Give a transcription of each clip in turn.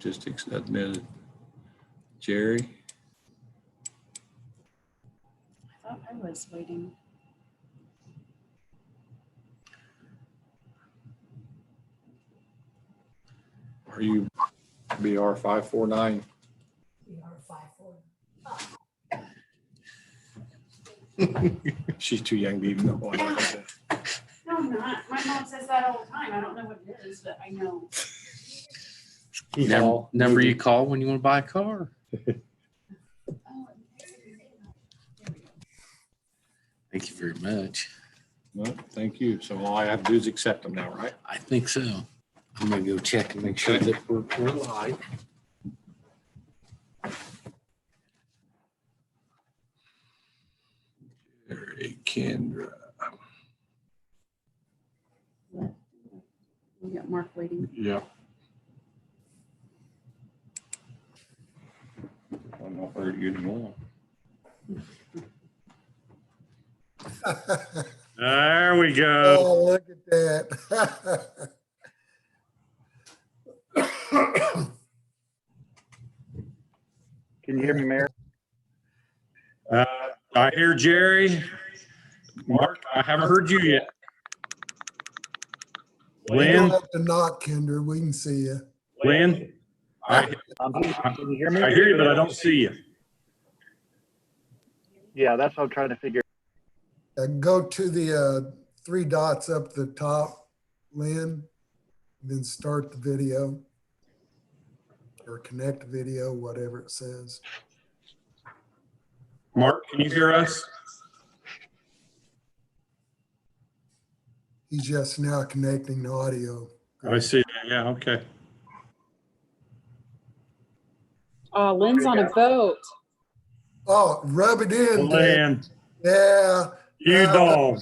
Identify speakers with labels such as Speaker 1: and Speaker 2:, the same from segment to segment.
Speaker 1: just admitted. Jerry?
Speaker 2: I thought I was waiting.
Speaker 1: Are you BR 549?
Speaker 3: BR 549.
Speaker 1: She's too young to even know what I said.
Speaker 2: No, I'm not. My mom says that all the time. I don't know what it is, but I know.
Speaker 4: Number you call when you want to buy a car. Thank you very much.
Speaker 1: Well, thank you. So all I have to do is accept them now, right?
Speaker 4: I think so. I'm gonna go check and make sure that we're live.
Speaker 1: Jerry, Kendra.
Speaker 2: We got Mark waiting.
Speaker 1: Yeah. I'm not hurt you anymore. There we go.
Speaker 3: Oh, look at that.
Speaker 5: Can you hear me, Mayor?
Speaker 1: I hear Jerry. Mark, I haven't heard you yet.
Speaker 3: You
Speaker 1: Lynn,
Speaker 3: don't have to knock, Kendra. We can see you.
Speaker 1: Lynn, I
Speaker 5: Can you hear me?
Speaker 1: hear you, but I don't see you.
Speaker 5: Yeah, that's what I'm trying to figure.
Speaker 3: Go to the 3 dots up the top, Lynn, then start the video or connect video, whatever it says.
Speaker 1: Mark, can you hear us?
Speaker 3: He's just now connecting the audio.
Speaker 1: I see that. Yeah, okay.
Speaker 2: Lynn's on a boat.
Speaker 3: Oh, rub it in, Dave.
Speaker 1: Lynn,
Speaker 3: Yeah.
Speaker 1: you dog.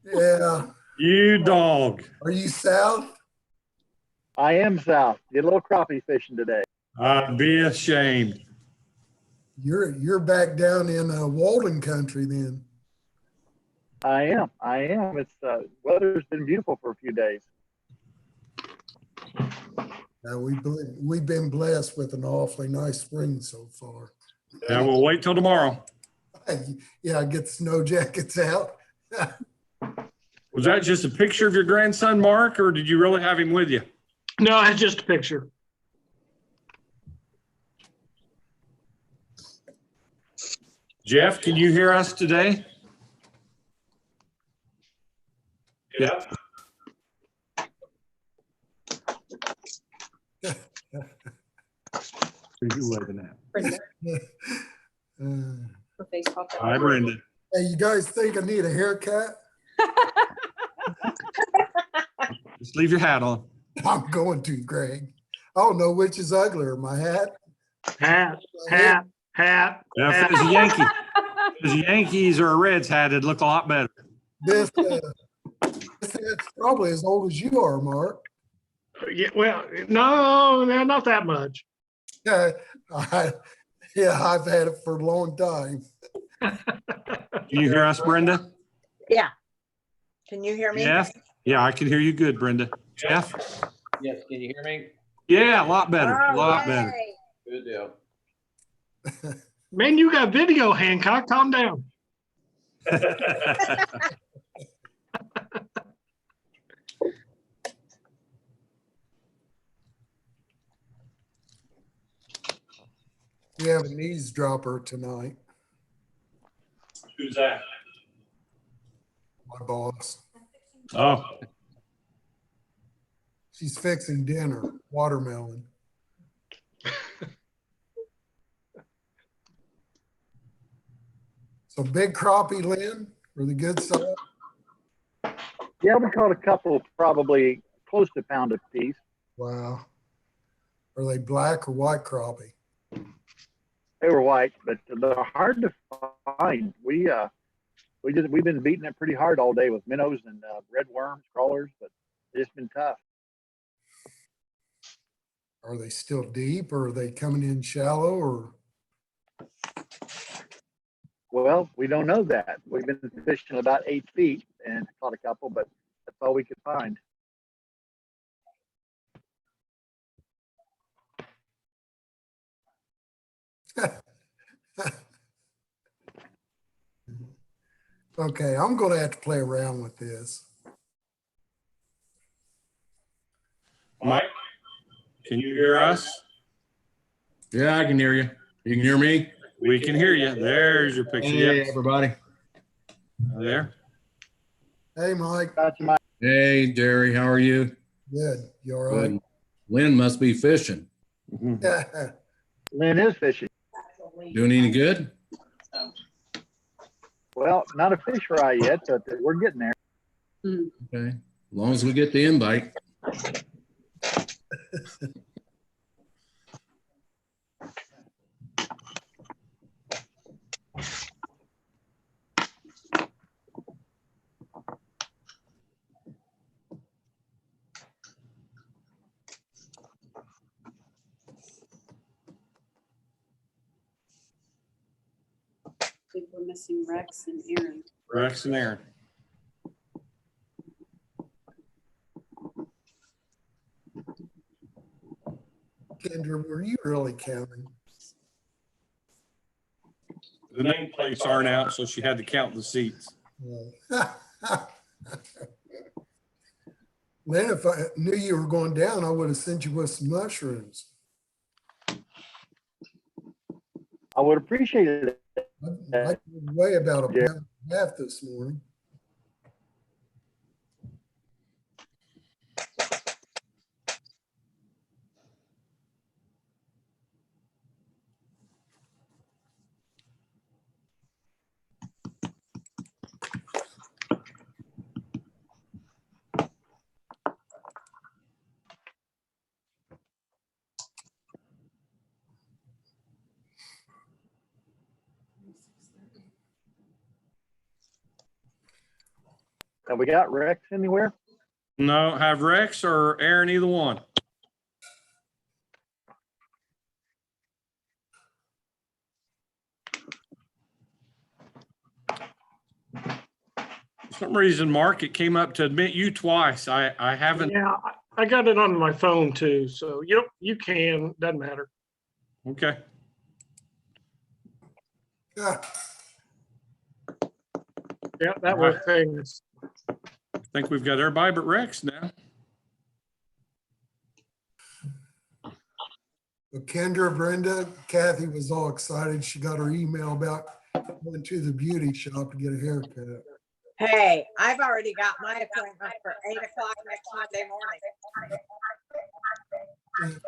Speaker 3: Yeah.
Speaker 1: You dog.
Speaker 3: Are you south?
Speaker 5: I am south. Did a little crappie fishing today.
Speaker 1: I'd be ashamed.
Speaker 3: You're back down in Walden country then.
Speaker 5: I am. It's weather's been beautiful for a few days.
Speaker 3: Now we've been blessed with an awfully nice spring so far.
Speaker 1: Yeah, we'll wait till tomorrow.
Speaker 3: Yeah, get the snow jackets out.
Speaker 1: Was that just a picture of your grandson, Mark, or did you really have him with you?
Speaker 6: No, it's just a picture.
Speaker 1: Jeff, can you hear us today? Yeah. Who's you waving at?
Speaker 2: Brenda.
Speaker 3: Uh,
Speaker 2: Her face popped up.
Speaker 1: Hi, Brenda.
Speaker 3: Hey, you guys think I need a haircut?
Speaker 1: Just leave your hat on.
Speaker 3: I'm going to, Greg. I don't know which is uglier, my hat.
Speaker 6: Hat.
Speaker 1: Yeah, if it was a Yankee, if it was a Yankees or a Reds hat, it'd look a lot better.
Speaker 3: This hat's probably as old as you are, Mark.
Speaker 6: Yeah, well, no, not that much.
Speaker 3: Yeah, I've had it for a long time.
Speaker 1: Can you hear us, Brenda?
Speaker 7: Yeah. Can you hear me?
Speaker 1: Jeff? Yeah, I can hear you good, Brenda. Jeff?
Speaker 4: Yes, can you hear me?
Speaker 1: Yeah, a lot better. A
Speaker 7: Oh,
Speaker 1: lot better.
Speaker 7: yay.
Speaker 4: Good deal.
Speaker 6: Man, you got video, Hancock. Calm down.
Speaker 3: We have an eavesdropper tonight,
Speaker 1: Who's that?
Speaker 3: my boss.
Speaker 1: Oh,
Speaker 3: She's fixing dinner, watermelon. So big crappie, Lynn, for the good side.
Speaker 5: Yeah, we caught a couple, probably close to a pound a piece.
Speaker 3: Wow. Are they black or white crappie?
Speaker 5: They were white, but they're hard to find. We've been beating it pretty hard all day with minnows and red worms, crawlers, but it's been tough.
Speaker 3: Are they still deep or are they coming in shallow or?
Speaker 5: Well, we don't know that. We've been fishing about 8 feet and caught a couple, but that's all we could find.
Speaker 3: Okay, I'm gonna have to play around with this.
Speaker 1: Mike, can you hear us?
Speaker 8: Yeah, I can hear you. You can hear me?
Speaker 1: We can hear you. There's your picture.
Speaker 8: Hey,
Speaker 1: Yep.
Speaker 8: everybody.
Speaker 1: There.
Speaker 3: Hey, Mike.
Speaker 5: Got you, Mike.
Speaker 8: Hey, Jerry, how are you?
Speaker 3: Good. You all right?
Speaker 8: Good. Lynn must be fishing.
Speaker 5: Lynn is fishing.
Speaker 8: Doing any good?
Speaker 5: Well, not a fish fry yet, but we're getting there.
Speaker 8: Okay. As long as we get the invite.
Speaker 2: I think we're missing Rex and Aaron.
Speaker 1: Rex and Aaron.
Speaker 3: Kendra, were you really counting?
Speaker 1: The nameplates aren't out, so she had to count the seats.
Speaker 3: Man, if I knew you were going down, I would have sent you with some mushrooms.
Speaker 5: I would appreciate it.
Speaker 3: I weigh about a
Speaker 5: Yeah.
Speaker 3: pound and a half this morning.
Speaker 5: Have we got Rex anywhere?
Speaker 1: No, have Rex or Aaron, either one. For some reason, Mark, it came up to admit you twice. I haven't.
Speaker 6: Yeah, I got it on my phone too. So you can, doesn't matter.
Speaker 1: Okay.
Speaker 3: Yeah.
Speaker 6: Yeah, that was things.
Speaker 1: I think we've got everybody but Rex now.
Speaker 3: But Kendra, Brenda, Kathy was all excited. She got her email about going to the beauty shop to get a haircut.
Speaker 7: Hey, I've already got my appointment for 8 o'clock next Monday morning.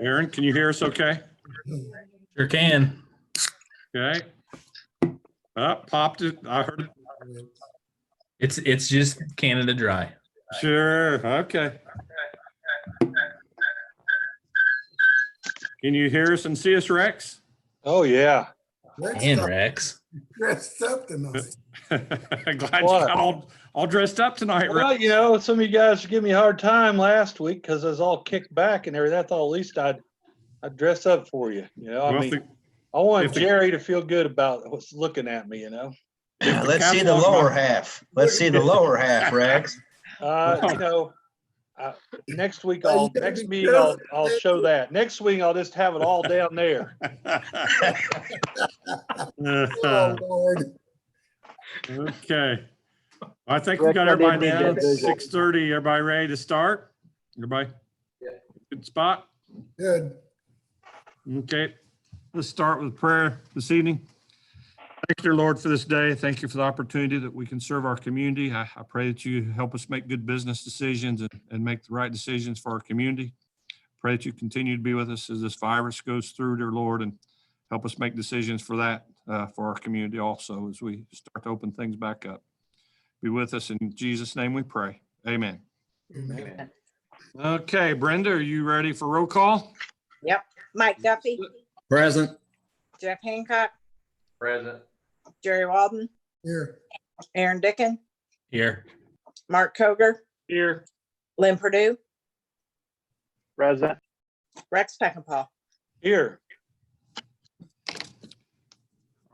Speaker 1: Aaron, can you hear us okay?
Speaker 9: Sure can.
Speaker 1: Okay. Popped it. I heard it.
Speaker 9: It's just Canada Dry.
Speaker 1: Sure. Okay. Can you hear us and see us, Rex?
Speaker 10: Oh, yeah.
Speaker 9: And Rex.
Speaker 3: Dressed up tonight.
Speaker 1: Glad you
Speaker 10: What?
Speaker 1: got all dressed up tonight, Rex.
Speaker 10: Well, you know, some of you guys give me a hard time last week because I was all kicked back and everything. I thought at least I'd dress up for you. You know, I
Speaker 1: Well,
Speaker 10: mean, I want
Speaker 1: if the-
Speaker 10: Jerry to feel good about what's looking at me, you know.
Speaker 11: Let's see the lower half. Let's see the lower half, Rex.
Speaker 10: You know, next week next meeting I'll show that. Next week I'll just have it all down there.
Speaker 3: Oh, Lord.
Speaker 1: Okay. I think we
Speaker 5: Rex,
Speaker 1: got
Speaker 5: I did
Speaker 1: everybody
Speaker 5: read
Speaker 1: down.
Speaker 5: that visual.
Speaker 1: 6:30. Everybody ready to start? Everybody? Good spot?
Speaker 3: Good.
Speaker 1: Okay. Let's start with prayer this evening. Thank you, Lord, for this day. Thank you for the opportunity that we can serve our community. I pray that you help us make good business decisions and make the right decisions for our community. Pray that you continue to be with us as this virus goes through, dear Lord, and help us make decisions for that, for our community also as we start to open things back up. Be with us in Jesus' name we pray. Amen.
Speaker 3: Amen.
Speaker 1: Okay, Brenda, are you ready for roll call?
Speaker 7: Yep. Mike Duffy,
Speaker 8: Present.
Speaker 7: Jeff Hancock,
Speaker 9: Present.
Speaker 7: Jerry Walden,
Speaker 3: Here.
Speaker 7: Aaron Dickin,
Speaker 9: Here.
Speaker 7: Mark Koger,
Speaker 6: Here,
Speaker 7: Lynn Purdue,
Speaker 5: Present.
Speaker 7: Rex Peckinpah.
Speaker 10: Here.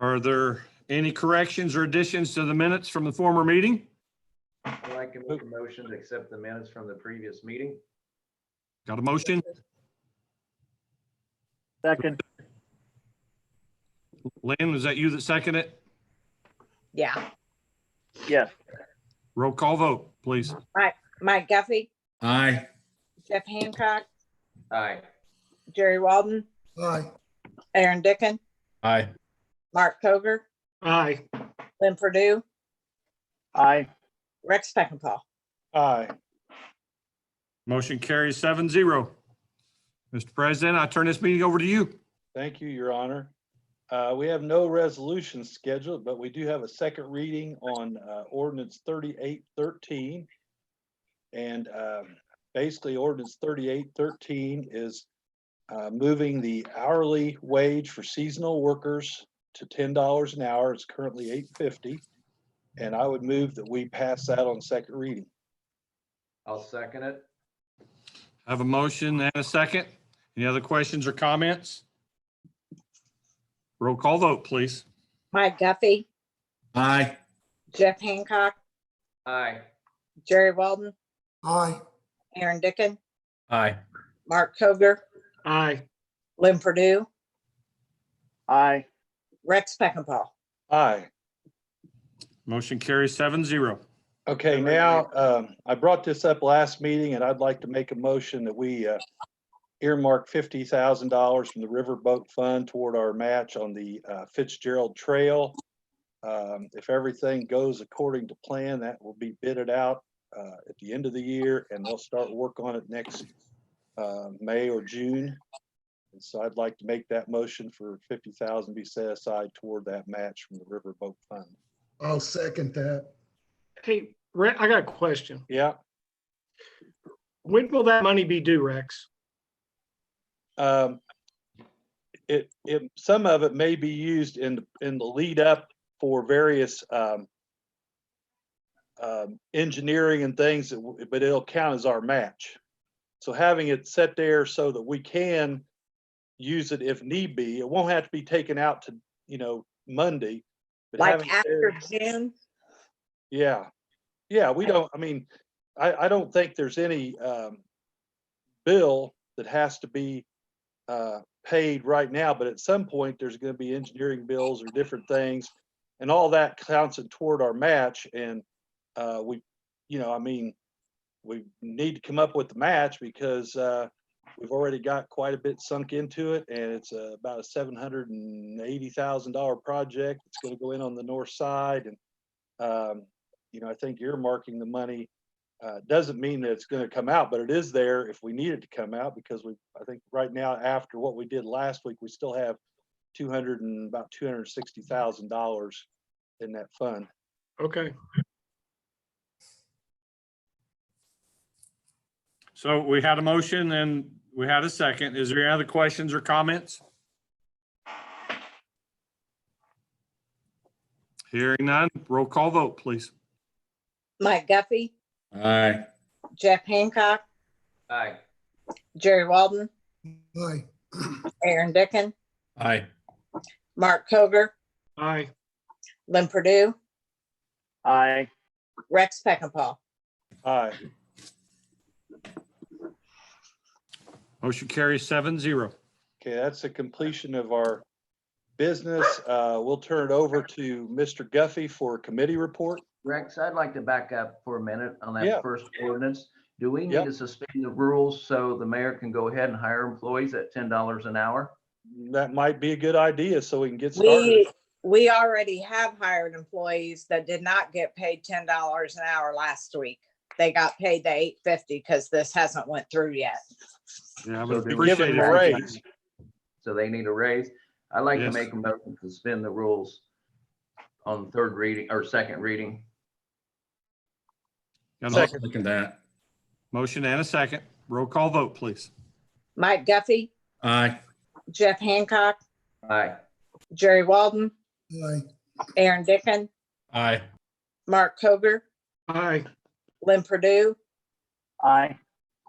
Speaker 1: Are there any corrections or additions to the minutes from the former meeting?
Speaker 12: I'd like to make a motion to accept the minutes from the previous meeting.
Speaker 1: Got a motion?
Speaker 5: Second.
Speaker 1: Lynn, was that you that seconded it?
Speaker 7: Yeah.
Speaker 5: Yes.
Speaker 1: Roll call vote, please.
Speaker 7: Mike Guffey,
Speaker 8: Aye.
Speaker 7: Jeff Hancock,
Speaker 12: Aye.
Speaker 7: Jerry Walden,
Speaker 3: Aye.
Speaker 7: Aaron Dickin,
Speaker 9: Aye.
Speaker 7: Mark Koger,
Speaker 6: Aye.
Speaker 7: Lynn Purdue,
Speaker 5: Aye.
Speaker 7: Rex Peckinpah.
Speaker 10: Aye.
Speaker 1: Motion carries 7-0. Mr. President, I turn this meeting over to you.
Speaker 10: Thank you, Your Honor. We have no resolution scheduled, but we do have a second reading on ordinance 3813. And basically ordinance 3813 is moving the hourly wage for seasonal workers to $10 an hour. It's currently $8.50. And I would move that we pass that on second reading.
Speaker 12: I'll second it.
Speaker 1: I have a motion and a second. Any other questions or comments? Roll call vote, please.
Speaker 7: Mike Guffey,
Speaker 8: Aye.
Speaker 7: Jeff Hancock,
Speaker 12: Aye.
Speaker 7: Jerry Walden,
Speaker 3: Aye.
Speaker 7: Aaron Dickin,
Speaker 9: Aye.
Speaker 7: Mark Koger,
Speaker 6: Aye.
Speaker 7: Lynn Purdue,
Speaker 5: Aye.
Speaker 7: Rex Peckinpah.
Speaker 10: Aye.
Speaker 1: Motion carries 7-0.
Speaker 10: Okay, now, I brought this up last meeting and I'd like to make a motion that we earmark $50,000 from the Riverboat Fund toward our match on the Fitzgerald Trail. If everything goes according to plan, that will be bidded out at the end of the year and they'll start work on it next May or June. And so I'd like to make that motion for $50,000 be set aside toward that match from the Riverboat Fund.
Speaker 3: I'll second that.
Speaker 6: Hey, Rex, I got a question.
Speaker 10: Yeah.
Speaker 6: When will that money be due, Rex?
Speaker 10: Some of it may be used in the lead up for various engineering and things, but it'll count as our match. So having it set there so that we can use it if need be, it won't have to be taken out to, Monday. But having
Speaker 7: Like
Speaker 10: it there-
Speaker 7: after June?
Speaker 10: Yeah, yeah, we don't, I mean, I don't think there's any bill that has to be paid right now, but at some point there's gonna be engineering bills or different things. And all that counts it toward our match and we need to come up with the match because we've already got quite a bit sunk into it and it's about a $780,000 project. It's gonna go in on the north side and I think earmarking the money doesn't mean that it's going to come out, but it is there if we need it to come out because I think right now after what we did last week, we still have about $260,000 in that fund.
Speaker 6: Okay.
Speaker 1: So we had a motion and we had a second. Is there any other questions or comments? Hearing none, roll call vote, please.
Speaker 7: Mike Guffey,
Speaker 8: Aye.
Speaker 7: Jeff Hancock,
Speaker 12: Aye.
Speaker 7: Jerry Walden,
Speaker 3: Aye.
Speaker 7: Aaron Dickin,
Speaker 9: Aye.
Speaker 7: Mark Koger,
Speaker 6: Aye.
Speaker 7: Lynn Purdue,
Speaker 5: Aye.
Speaker 7: Rex Peckinpah.
Speaker 10: Aye.
Speaker 1: Motion carries 7-0.
Speaker 10: Okay, that's the completion of our business. We'll turn it over to Mr. Guffey for a committee report.
Speaker 12: Rex, I'd like to back up for a minute on that
Speaker 10: Yeah.
Speaker 12: first ordinance. Do we need
Speaker 10: Yep.
Speaker 12: to suspend the rules so the mayor can go ahead and hire employees at $10 an hour?
Speaker 10: That might be a good idea so we can get started.
Speaker 7: We already have hired employees that did not get paid $10 an hour last week. They got paid the $8.50 because this hasn't went through yet.
Speaker 1: Yeah, I
Speaker 12: So
Speaker 1: would
Speaker 12: they're
Speaker 1: appreciate
Speaker 10: given
Speaker 1: it.
Speaker 10: a raise.
Speaker 12: So they need a raise. I'd like to
Speaker 1: Yes.
Speaker 12: make a motion to suspend the rules on third reading or second reading.
Speaker 1: Got a
Speaker 10: Second.
Speaker 8: Second that.
Speaker 1: motion and a second. Roll call vote, please.
Speaker 7: Mike Guffey,
Speaker 8: Aye.
Speaker 7: Jeff Hancock,
Speaker 12: Aye.
Speaker 7: Jerry Walden,
Speaker 3: Aye.
Speaker 7: Aaron Dickin,
Speaker 9: Aye.
Speaker 7: Mark Koger,
Speaker 6: Aye.
Speaker 7: Lynn Purdue,
Speaker 5: Aye.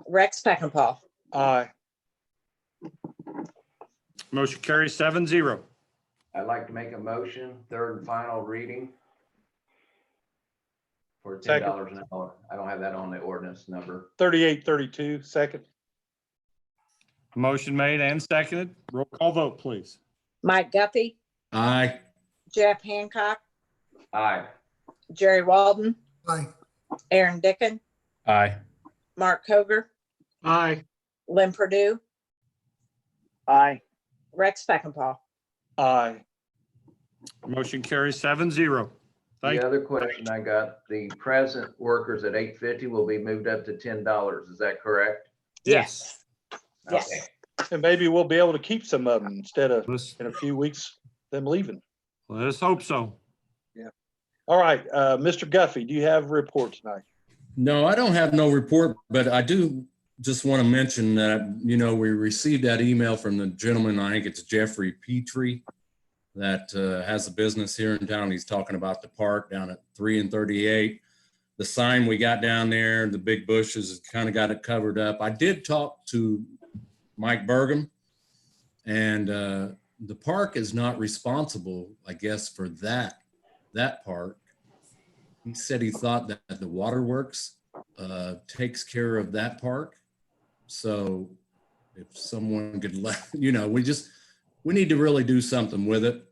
Speaker 7: Rex Peckinpah.
Speaker 10: Aye.
Speaker 1: Motion carries 7-0.
Speaker 12: I'd like to make a motion, third and final reading for $10 an hour. I don't have that on the ordinance number.
Speaker 10: 3832, second.
Speaker 1: Motion made and seconded. Roll call vote, please.
Speaker 7: Mike Guffey,
Speaker 8: Aye.
Speaker 7: Jeff Hancock,
Speaker 12: Aye.
Speaker 7: Jerry Walden,
Speaker 3: Aye.
Speaker 7: Aaron Dickon,
Speaker 9: Aye.
Speaker 7: Mark Koger,
Speaker 6: Aye.
Speaker 7: Lynn Purdue,
Speaker 5: Aye.
Speaker 7: Rex Peckinpah.
Speaker 10: Aye.
Speaker 1: Motion carries 7-0. Thank
Speaker 12: The
Speaker 1: you.
Speaker 12: other question I got, the present workers at $8.50 will be moved up to $10. Is that correct?
Speaker 1: Yes.
Speaker 7: Yes.
Speaker 12: Okay.
Speaker 10: And maybe we'll be able to keep some of them instead of
Speaker 1: Let's,
Speaker 10: in a few weeks them leaving.
Speaker 1: let's hope so.
Speaker 10: All right, Mr. Guffey, do you have a report tonight?
Speaker 8: No, I don't have no report, but I do just want to mention that, you know, we received that email from the gentleman, I think it's Jeffrey Petrie, that has a business here in town. He's talking about the park down at 3 and 38. The sign we got down there, the big bushes, kind of got it covered up. I did talk to Mike Burgum, and the park is not responsible, I guess, for that park. He said he thought that the waterworks takes care of that park. So if someone could let, you know, we need to really do something with it.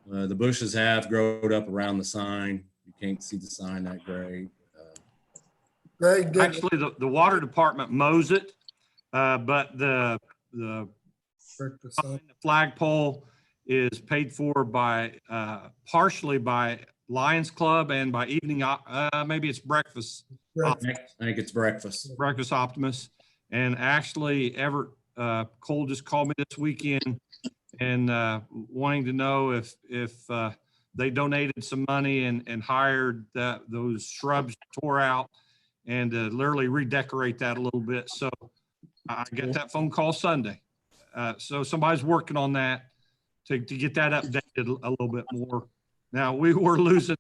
Speaker 8: The bushes have grown up around the sign. You can't see the sign that great.
Speaker 3: Greg, did,
Speaker 1: Actually, the water department mows it, but the flagpole is paid for by partially by Lions Club and by evening, maybe it's breakfast.
Speaker 8: I think it's breakfast.
Speaker 1: Breakfast Optimus. And actually, Everett Cole just called me this weekend and wanting to know if they donated some money and hired those shrubs tore out and literally redecorate that a little bit. So I get that phone call Sunday. So somebody's working on that to get that updated a little bit more. Now, we were losing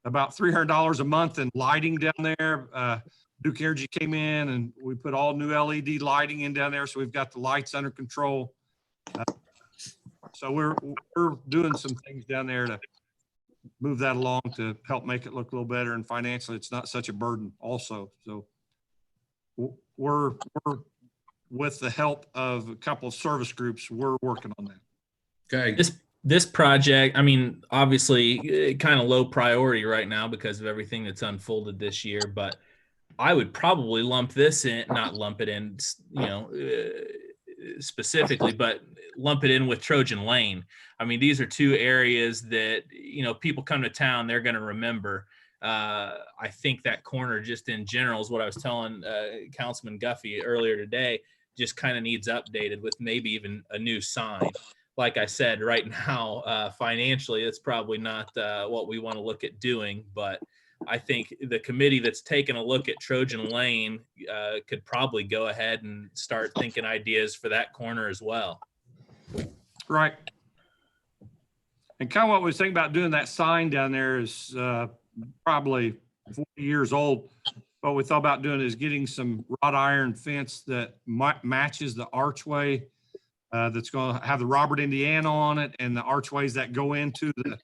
Speaker 1: about $300 a month in lighting down there. Duke Energy came in and we put all new LED lighting in down there. So we've got the lights under control. So we're doing some things down there to move that along to help make it look a little better. And financially, it's not such a burden also. So we're with the help of a couple of service groups, we're working on that.
Speaker 8: Okay.
Speaker 9: This project, I mean, obviously kind of low priority right now because of everything that's unfolded this year, but I would probably lump this in, not lump it in, you know, specifically, but lump it in with Trojan Lane. I mean, these are two areas that, you know, people come to town, they're going to remember. I think that corner just in general is what I was telling Councilman Guffey earlier today, just kind of needs updated with maybe even a new sign. Like I said, right now, financially, it's probably not what we want to look at doing, but I think the committee that's taken a look at Trojan Lane could probably go ahead and start thinking ideas for that corner as well.
Speaker 1: Right. And kind of what we was thinking about doing that sign down there is probably 40 years old. What we thought about doing is getting some wrought iron fence that matches the archway that's going to have the Robert Indiana on it and the archways that go into the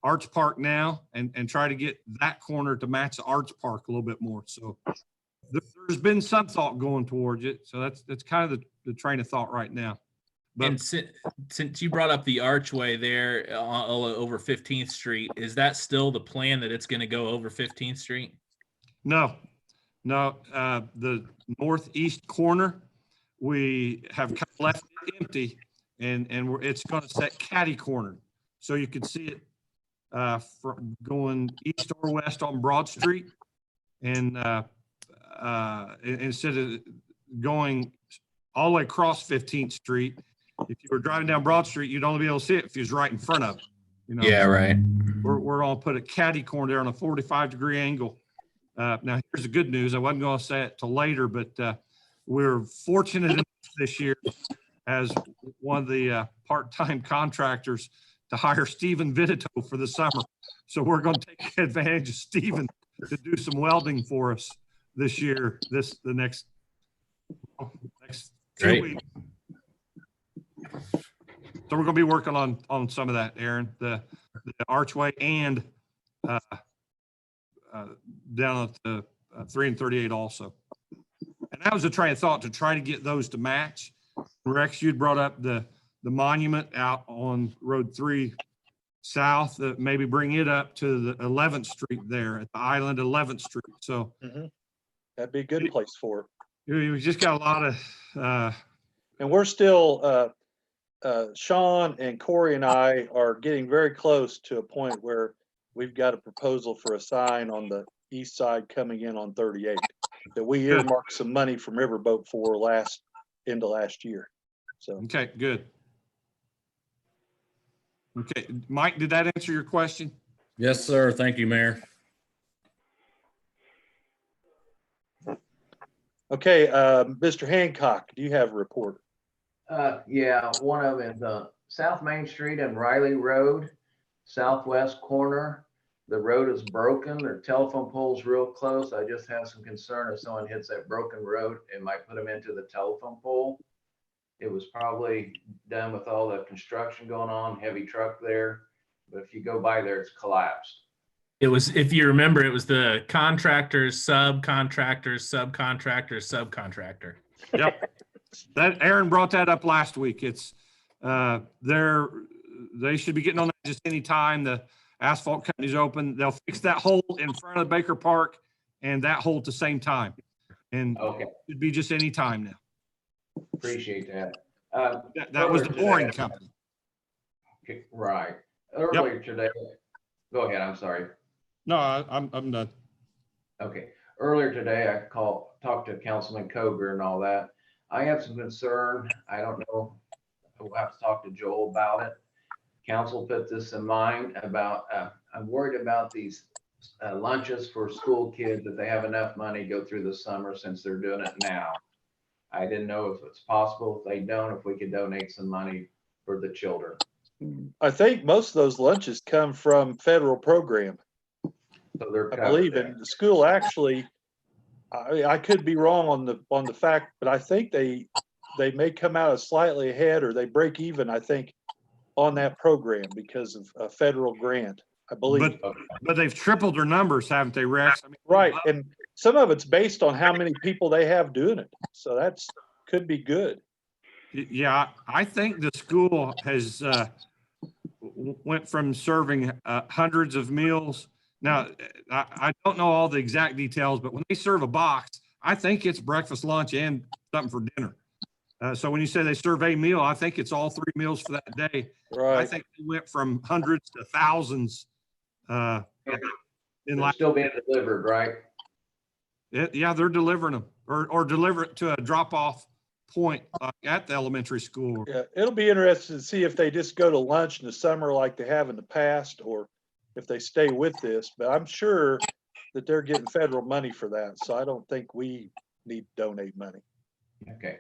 Speaker 1: Arts Park now and try to get that corner to match the Arts Park a little bit more. So there's been some thought going towards it. So that's kind of the train of thought right now. But
Speaker 9: And since you brought up the archway there over 15th Street, is that still the plan that it's going to go over 15th Street?
Speaker 1: No, the northeast corner, we have kind of left it empty and it's going to set catty corner. So you could see it from going east or west on Broad Street. And instead of going all the way across 15th Street, if you were driving down Broad Street, you'd only be able to see it if you was right in front of it. You know?
Speaker 9: Yeah, right.
Speaker 1: We're going to put a catty corner there on a 45-degree angle. Now, here's the good news. I wasn't going to say it till later, but we're fortunate enough this year as one of the part-time contractors to hire Stephen Vitito for the summer. So we're going to take advantage of Stephen to do some welding for us this year, the next 2 weeks. So we're going to be working on some of that, Aaron, the archway and down at the 3 and 38 also. And that was a train of thought to try to get those to match. Rex, you'd brought up the monument out on Road 3 south, maybe bring it up to the 11th Street there at the island 11th Street. So
Speaker 10: That'd be a good place for it.
Speaker 1: we just got a lot of,
Speaker 10: And we're still, Sean and Corey and I are getting very close to a point where we've got a proposal for a sign on the east side coming in on 38 that we earmarked some money from Riverboat for into last year. So,
Speaker 1: okay, good. Okay, Mike, did that answer your question?
Speaker 8: Yes, sir. Thank you, Mayor.
Speaker 10: okay, Mr. Hancock, do you have a report?
Speaker 12: Yeah, one of them is South Main Street and Riley Road, southwest corner. The road is broken. Their telephone pole's real close. I just have some concern if someone hits that broken road, it might put them into the telephone pole. It was probably done with all the construction going on, heavy truck there. But if you go by there, it's collapsed.
Speaker 9: It was, if you remember, it was the contractors, subcontractors, subcontractors, subcontractor.
Speaker 1: Yep. That Aaron brought that up last week. It's they should be getting on that just any time the asphalt company's open. They'll fix that hole in front of Baker Park and that hole at the same time. And
Speaker 12: Okay,
Speaker 1: it'd be just any time now.
Speaker 12: appreciate that.
Speaker 1: That was the
Speaker 12: Earlier
Speaker 1: boring
Speaker 12: today-
Speaker 1: company.
Speaker 12: Okay, right. Earlier today, go ahead, I'm sorry.
Speaker 1: No, I'm done.
Speaker 12: Okay, earlier today, I talked to Councilman Coger and all that. I have some concern. I don't know. We'll have to talk to Joel about it. Council put this in mind about, I'm worried about these lunches for school kids, if they have enough money to go through the summer since they're doing it now. I didn't know if it's possible. If they don't, if we could donate some money for the children.
Speaker 10: I think most of those lunches come from federal program.
Speaker 12: So they're
Speaker 10: I
Speaker 12: covered
Speaker 10: believe
Speaker 12: there.
Speaker 10: in the school actually, I could be wrong on the fact, but I think they may come out slightly ahead or they break even, I think, on that program because of a federal grant, I believe.
Speaker 1: But they've tripled their numbers, haven't they, Rex? I mean,
Speaker 10: Right, and some of it's based on how many people they have doing it. So that's, could be good.
Speaker 1: yeah, I think the school has went from serving hundreds of meals. Now, I don't know all the exact details, but when they serve a box, I think it's breakfast, lunch, and something for dinner. So when you say they serve a meal, I think it's all 3 meals for that day. I
Speaker 10: Right.
Speaker 1: think they went from hundreds to thousands. In
Speaker 12: They're still being delivered, right?
Speaker 1: yeah, they're delivering them or deliver it to a drop-off point at the elementary school.
Speaker 10: Yeah, it'll be interesting to see if they just go to lunch in the summer like they have in the past, or if they stay with this, but I'm sure that they're getting federal money for that. So I don't think we need to donate money.
Speaker 12: Okay,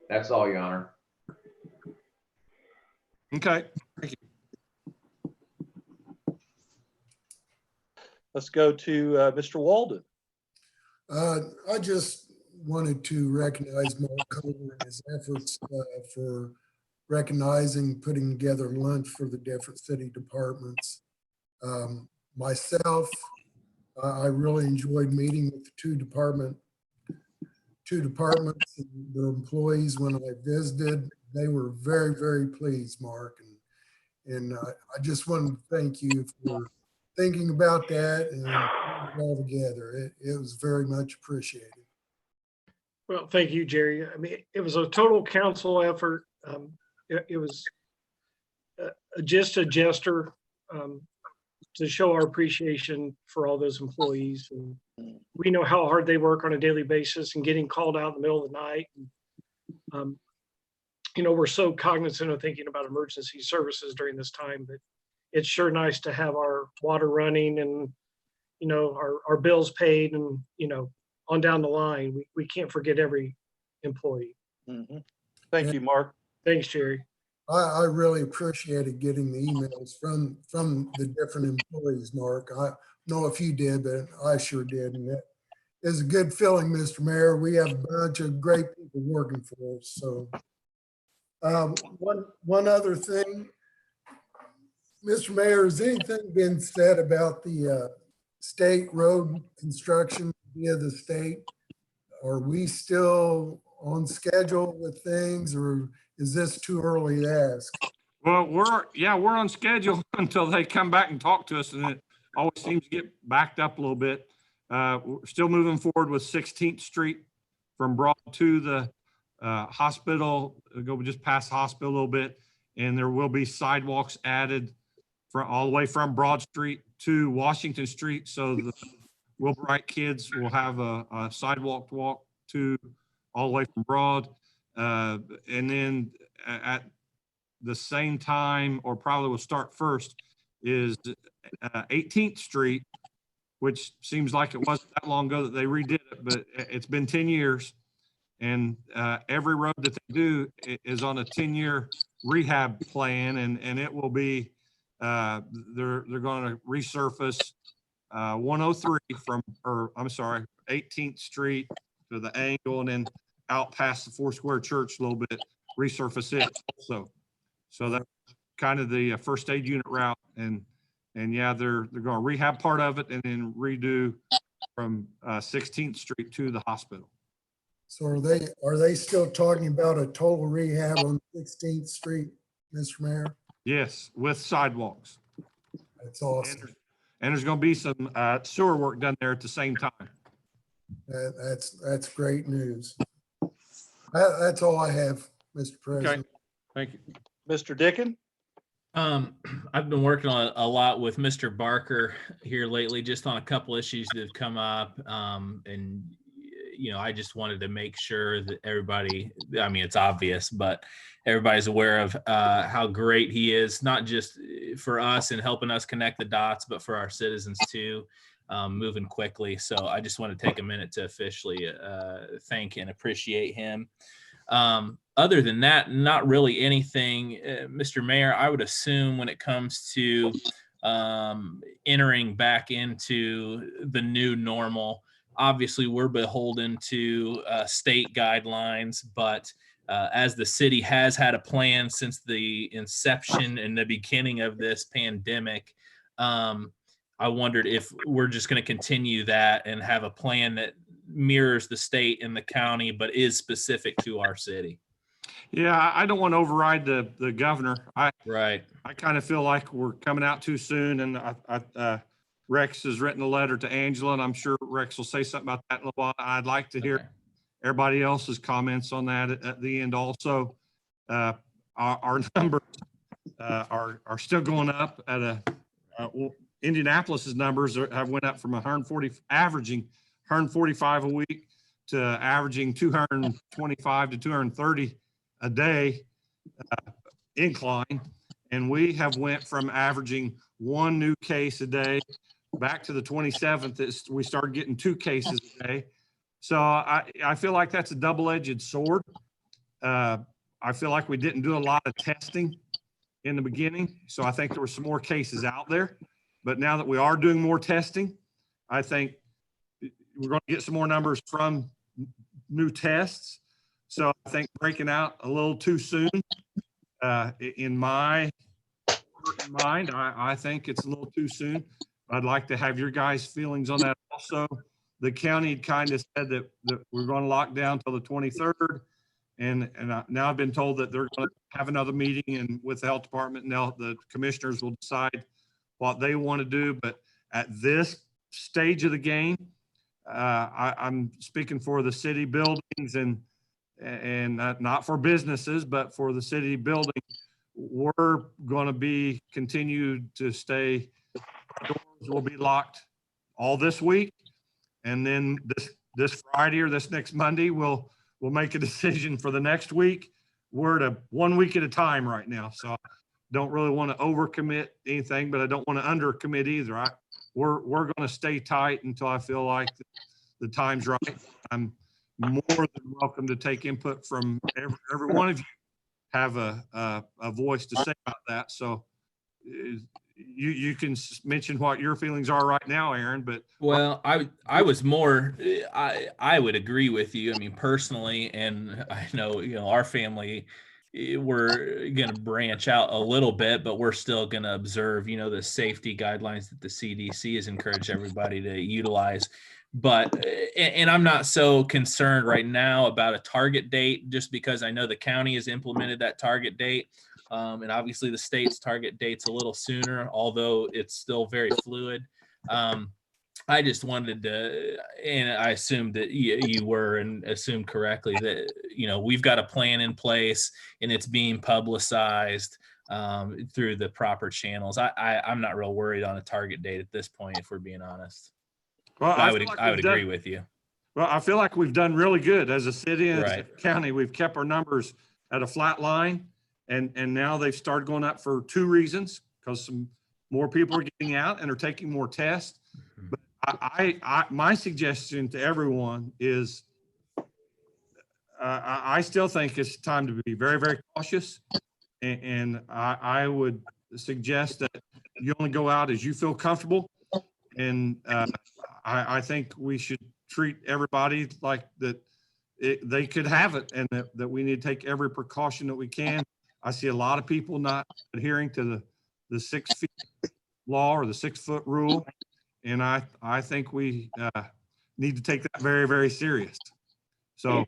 Speaker 12: that's all, Your Honor.
Speaker 1: Okay, thank you.
Speaker 10: Let's go to Mr. Walden.
Speaker 3: I just wanted to recognize Mark Cover and his efforts for recognizing, putting together lunch for the different city departments. Myself, I really enjoyed meeting with the two departments and their employees when I visited. They were very, very pleased, Mark. And I just wanted to thank you for thinking about that and putting it all together. It was very much appreciated.
Speaker 6: Well, thank you, Jerry. I mean, it was a total council effort. It was just a gesture to show our appreciation for all those employees. And we know how hard they work on a daily basis and getting called out in the middle of the night. You know, we're so cognizant of thinking about emergency services during this time, but it's sure nice to have our water running and, you know, our bills paid and, you know, on down the line. We can't forget every employee.
Speaker 10: Mm-hmm. Thank you, Mark.
Speaker 6: Thanks, Jerry.
Speaker 3: I really appreciated getting the emails from the different employees, Mark. I know if you did, but I sure did. And it is a good feeling, Mr. Mayor. We have a bunch of great people working for us. So one other thing, Mr. Mayor, has anything been said about the state road construction via the state? Are we still on schedule with things, or is this too early to ask?
Speaker 1: Well, we're on schedule. until they come back and talk to us, and it always seems to get backed up a little bit. We're still moving forward with 16th Street from Broad to the hospital, go just past the hospital a little bit, and there will be sidewalks added from all the way from Broad Street to Washington Street. So the Wilbrite kids will have a sidewalk to walk to all the way from Broad. And then at the same time, or probably will start first, is 18th Street, which seems like it wasn't that long ago that they redid it, but it's been 10 years. And every road that they do is on a 10-year rehab plan, and it will be, they're going to resurface 103 from 18th Street to the angle, and then out past the Four Square Church a little bit, resurface it also. So that's kind of the first aid unit route, and yeah, they're going to rehab part of it and then redo from 16th Street to the hospital.
Speaker 3: So are they still talking about a total rehab on 16th Street, Mr. Mayor?
Speaker 1: Yes, with sidewalks.
Speaker 3: That's awesome.
Speaker 1: And there's going to be some sewer work done there at the same time.
Speaker 3: That's great news. That's all I have, Mr. President.
Speaker 1: Thank you.
Speaker 10: Mr. Dickin?
Speaker 9: I've been working on a lot with Mr. Barker here lately, just on a couple issues that have come up. And, I just wanted to make sure that everybody, I mean, it's obvious, but everybody's aware of how great he is, not just for us and helping us connect the dots, but for our citizens too, moving quickly. So I just want to take a minute to officially thank and appreciate him. Other than that, not really anything. Mr. Mayor, I would assume when it comes to entering back into the new normal, obviously we're beholden to state guidelines, but as the city has had a plan since the inception and the beginning of this pandemic, I wondered if we're just going to continue that and have a plan that mirrors the state and the county, but is specific to our city.
Speaker 1: Yeah, I don't want to override the governor.
Speaker 9: Right.
Speaker 1: I kind of feel like we're coming out too soon, and Rex has written a letter to Angela, and I'm sure Rex will say something about that in a while. I'd like to hear everybody else's comments on that at the end. Also, our numbers are still going up at Indianapolis's numbers have went up from averaging 145 a week to averaging 225 to 230 a day incline. And we have went from averaging one new case a day back to the 27th. We started getting 2 cases a day. So I feel like that's a double-edged sword. I feel like we didn't do a lot of testing in the beginning. So I think there were some more cases out there. But now that we are doing more testing, I think we're going to get some more numbers from new tests. So I think breaking out a little too soon, in my mind, I think it's a little too soon. I'd like to have your guys' feelings on that also. The county kind of said that we're going to lock down till the 23rd. And now I've been told that they're going to have another meeting and with the health department, and the commissioners will decide what they want to do. But at this stage of the game, I'm speaking for the city buildings and not for businesses, but for the city building. We're going to be continued to stay. Doors will be locked all this week, and then this Friday or this next Monday, we'll make a decision for the next week. We're at 1 week at a time right now, so don't really want to overcommit anything, but I don't want to undercommit either. We're going to stay tight until I feel like the time's right. I'm more than welcome to take input from every one of you. Have a voice to say about that. So you can mention what your feelings are right now, Aaron. But
Speaker 9: well, I was more. I would agree with you. I mean, personally, and I know our family, we're going to branch out a little bit, but we're still going to observe the safety guidelines that the CDC has encouraged everybody to utilize. But and I'm not so concerned right now about a target date, just because I know the county has implemented that target date. And obviously the state's target date's a little sooner, although it's still very fluid. I just wanted to, and I assumed that you were, and assumed correctly, that, you know, we've got a plan in place and it's being publicized through the proper channels. I'm not real worried on a target date at this point, if we're being honest.
Speaker 1: Well,
Speaker 9: But I
Speaker 1: feel
Speaker 9: would
Speaker 1: like
Speaker 9: I
Speaker 1: we've
Speaker 9: would
Speaker 1: done-
Speaker 9: agree with you.
Speaker 1: Well, I feel like we've done really good as a city and as a
Speaker 9: Right.
Speaker 1: county. We've kept our numbers at a flat line, and now they've started going up for two reasons, because some more people are getting out and are taking more tests. But my suggestion to everyone is, I still think it's time to be very, very cautious, and I would suggest that you only go out as you feel comfortable. And I think we should treat everybody like that they could have it, and that we need to take every precaution that we can. I see a lot of people not adhering to the 6 feet law or the 6 foot rule. And I think we need to take that very, very serious. So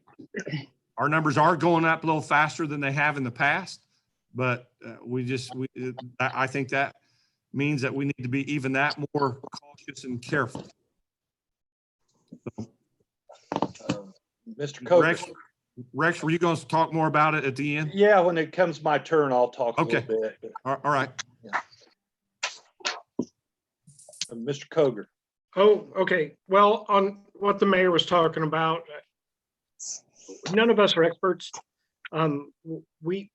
Speaker 1: our numbers are going up a little faster than they have in the past, but I think that means that we need to be even that more cautious and careful.
Speaker 10: Mr. Coker.
Speaker 1: Rex, were you going to talk more about it at the end?
Speaker 10: Yeah, when it comes my turn, I'll talk a
Speaker 1: Okay.
Speaker 10: little bit.
Speaker 1: All right.
Speaker 10: Mr. Coger.
Speaker 6: Oh, okay. Well, on what the mayor was talking about, none of us are experts. We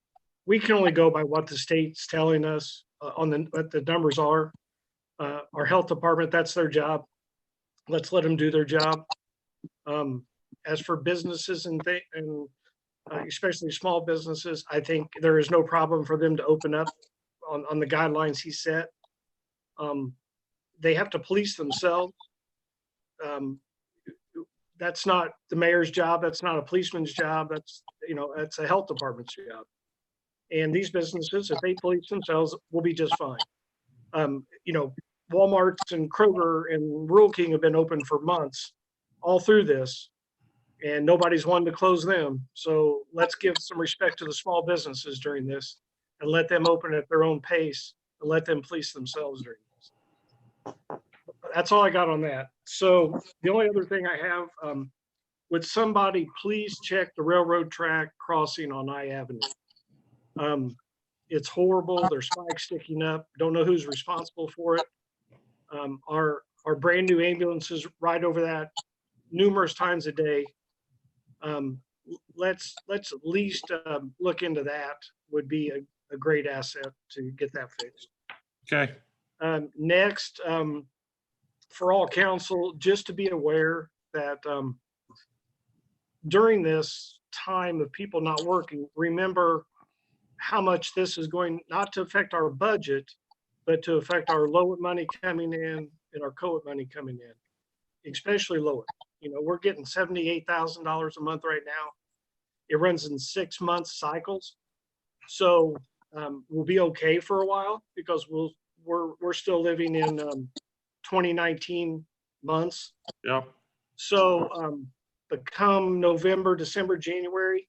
Speaker 6: can only go by what the state's telling us on what the numbers are. Our health department, that's their job. Let's let them do their job. As for businesses and especially small businesses, I think there is no problem for them to open up on the guidelines he set. They have to police themselves. That's not the mayor's job. That's not a policeman's job. That's a health department's job. And these businesses, if they police themselves, will be just fine. Walmart's and Kroger and Rural King have been open for months all through this, and nobody's wanted to close them. So let's give some respect to the small businesses during this and let them open at their own pace and let them police themselves during this. That's all I got on that. So the only other thing I have, would somebody please check the railroad track crossing on I Avenue? It's horrible. There's spikes sticking up. Don't know who's responsible for it. Our brand new ambulances ride over that numerous times a day. Let's at least look into that. Would be a great asset to get that fixed.
Speaker 1: Okay.
Speaker 6: Next, for all council, just to be aware that during this time of people not working, remember how much this is going not to affect our budget, but to affect our LOIT money coming in and our COIT money coming in, especially LOIT. We're getting $78,000 a month right now. It runs in 6 month cycles. So we'll be okay for a while because we're still living in 2019 months.
Speaker 1: Yep.
Speaker 6: So but come November, December, January,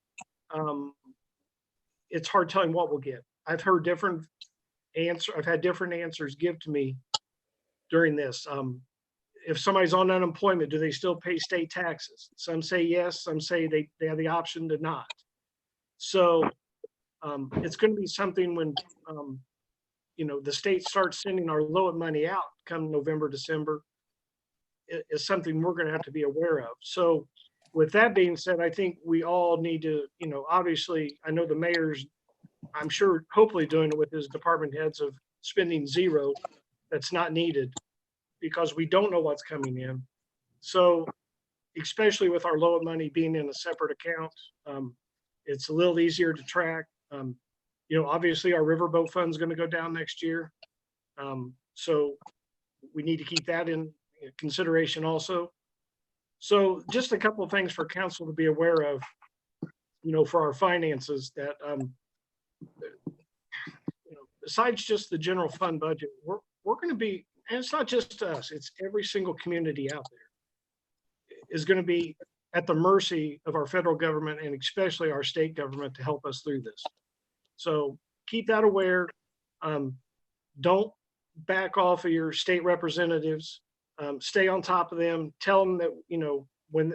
Speaker 6: it's hard telling what we'll get. I've heard different answers. I've had different answers give to me during this. If somebody's on unemployment, do they still pay state taxes? Some say yes, some say they have the option to not. So it's going to be something when the state starts sending our LOIT money out come November, December, is something we're going to have to be aware of. So with that being said, I think we all need to, obviously, I know the mayor's, I'm sure, hopefully doing it with his department heads of spending zero that's not needed because we don't know what's coming in. So especially with our LOIT money being in a separate account, it's a little easier to track. Obviously our Riverboat fund is going to go down next year. So we need to keep that in consideration also. So just a couple of things for council to be aware of, for our finances that, besides just the general fund budget, we're going to be, and it's not just us, it's every single community out there. is going to be at the mercy of our federal government and especially our state government to help us through this. So keep that aware. Don't back off of your state representatives. Stay on top of them. Tell them that, you know, when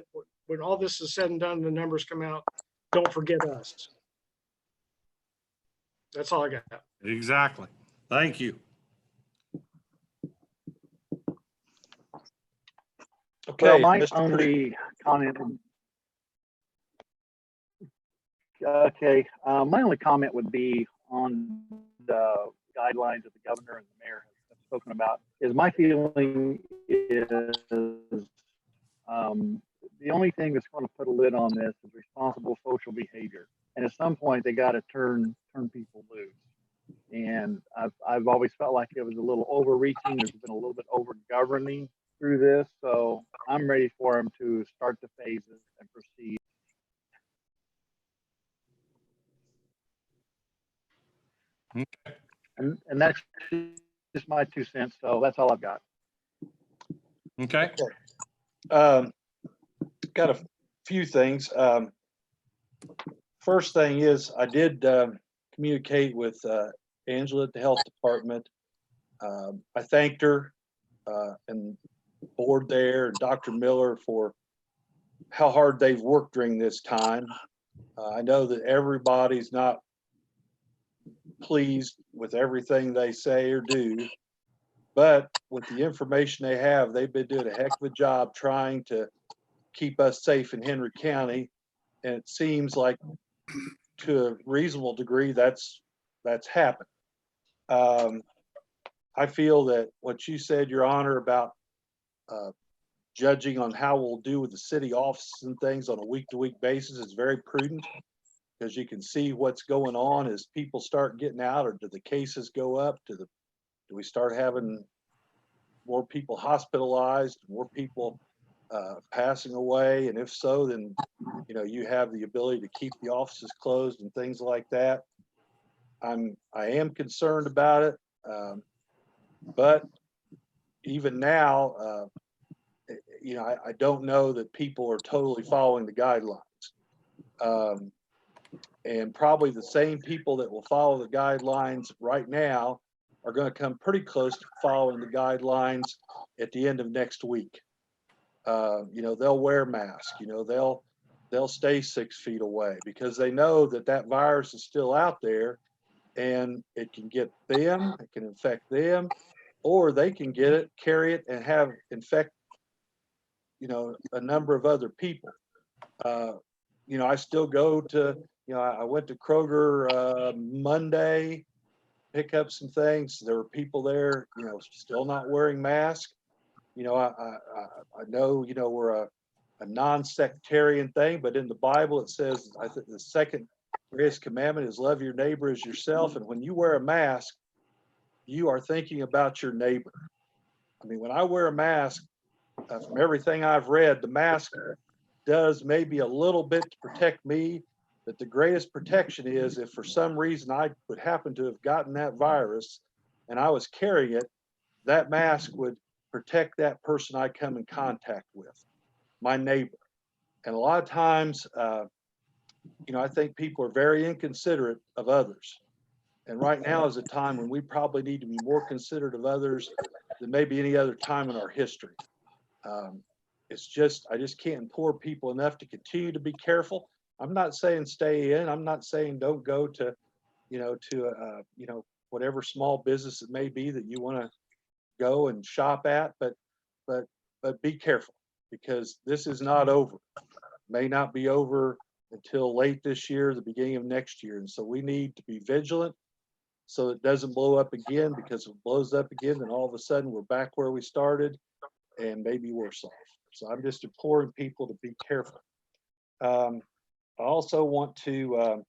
Speaker 6: all this is said and done, the numbers come out, don't forget us. That's all I got.
Speaker 1: Exactly. Thank you.
Speaker 10: Okay,
Speaker 5: Well, my
Speaker 10: Mr. Pruitt.
Speaker 5: only comment. Okay, my only comment would be on the guidelines that the governor and the mayor have spoken about. Is my feeling is the only thing that's going to put a lid on this is responsible social behavior, and at some point they got to turn people loose. And I've always felt like it was a little overreaching. There's been a little bit over governing through this, so I'm ready for them to start the phases and proceed. And that's just my 2 cents. So that's all I've got.
Speaker 1: Okay.
Speaker 10: Got a few things. First thing is I did communicate with Angela at the health department. I thanked her and the board there and Dr. Miller for how hard they've worked during this time. I know that everybody's not pleased with everything they say or do, but with the information they have, they've been doing a heck of a job trying to keep us safe in Henry County. And it seems like to a reasonable degree that's happened. I feel that what you said, Your Honor, about judging on how we'll do with the city offices and things on a week-to-week basis is very prudent, because you can see what's going on as people start getting out, or do the cases go up? Do we start having more people hospitalized, more people passing away? And if so, then, you know, you have the ability to keep the offices closed and things like that. I am concerned about it. But even now, you know, I don't know that people are totally following the guidelines. And probably the same people that will follow the guidelines right now are going to come pretty close to following the guidelines at the end of next week. You know, they'll wear masks, you know, they'll stay 6 feet away, because they know that that virus is still out there and it can get them, it can infect them, or they can get it, carry it, and have infect, you know, a number of other people. You know, I still go to, you know, I went to Kroger Monday, pick up some things. There were people there, you know, still not wearing masks. You know, I know, you know, we're a non-sectarian thing, but in the Bible it says, I think the second greatest commandment is love your neighbor as yourself. And when you wear a mask, you are thinking about your neighbor. I mean, when I wear a mask, from everything I've read, the mask does maybe a little bit to protect me, but the greatest protection is if for some reason I would happen to have gotten that virus and I was carrying it, that mask would protect that person I come in contact with, my neighbor. And a lot of times, you know, I think people are very inconsiderate of others. And right now is a time when we probably need to be more considerate of others than maybe any other time in our history. It's just, I just can't implore people enough to continue to be careful. I'm not saying stay in. I'm not saying don't go to, you know, you know, whatever small business it may be that you want to go and shop at, but be careful, because this is not over. It may not be over until late this year, the beginning of next year. And so we need to be vigilant so it doesn't blow up again, because if it blows up again, then all of a sudden we're back where we started and maybe worse off. So I'm just imploring people to be careful. I also want to,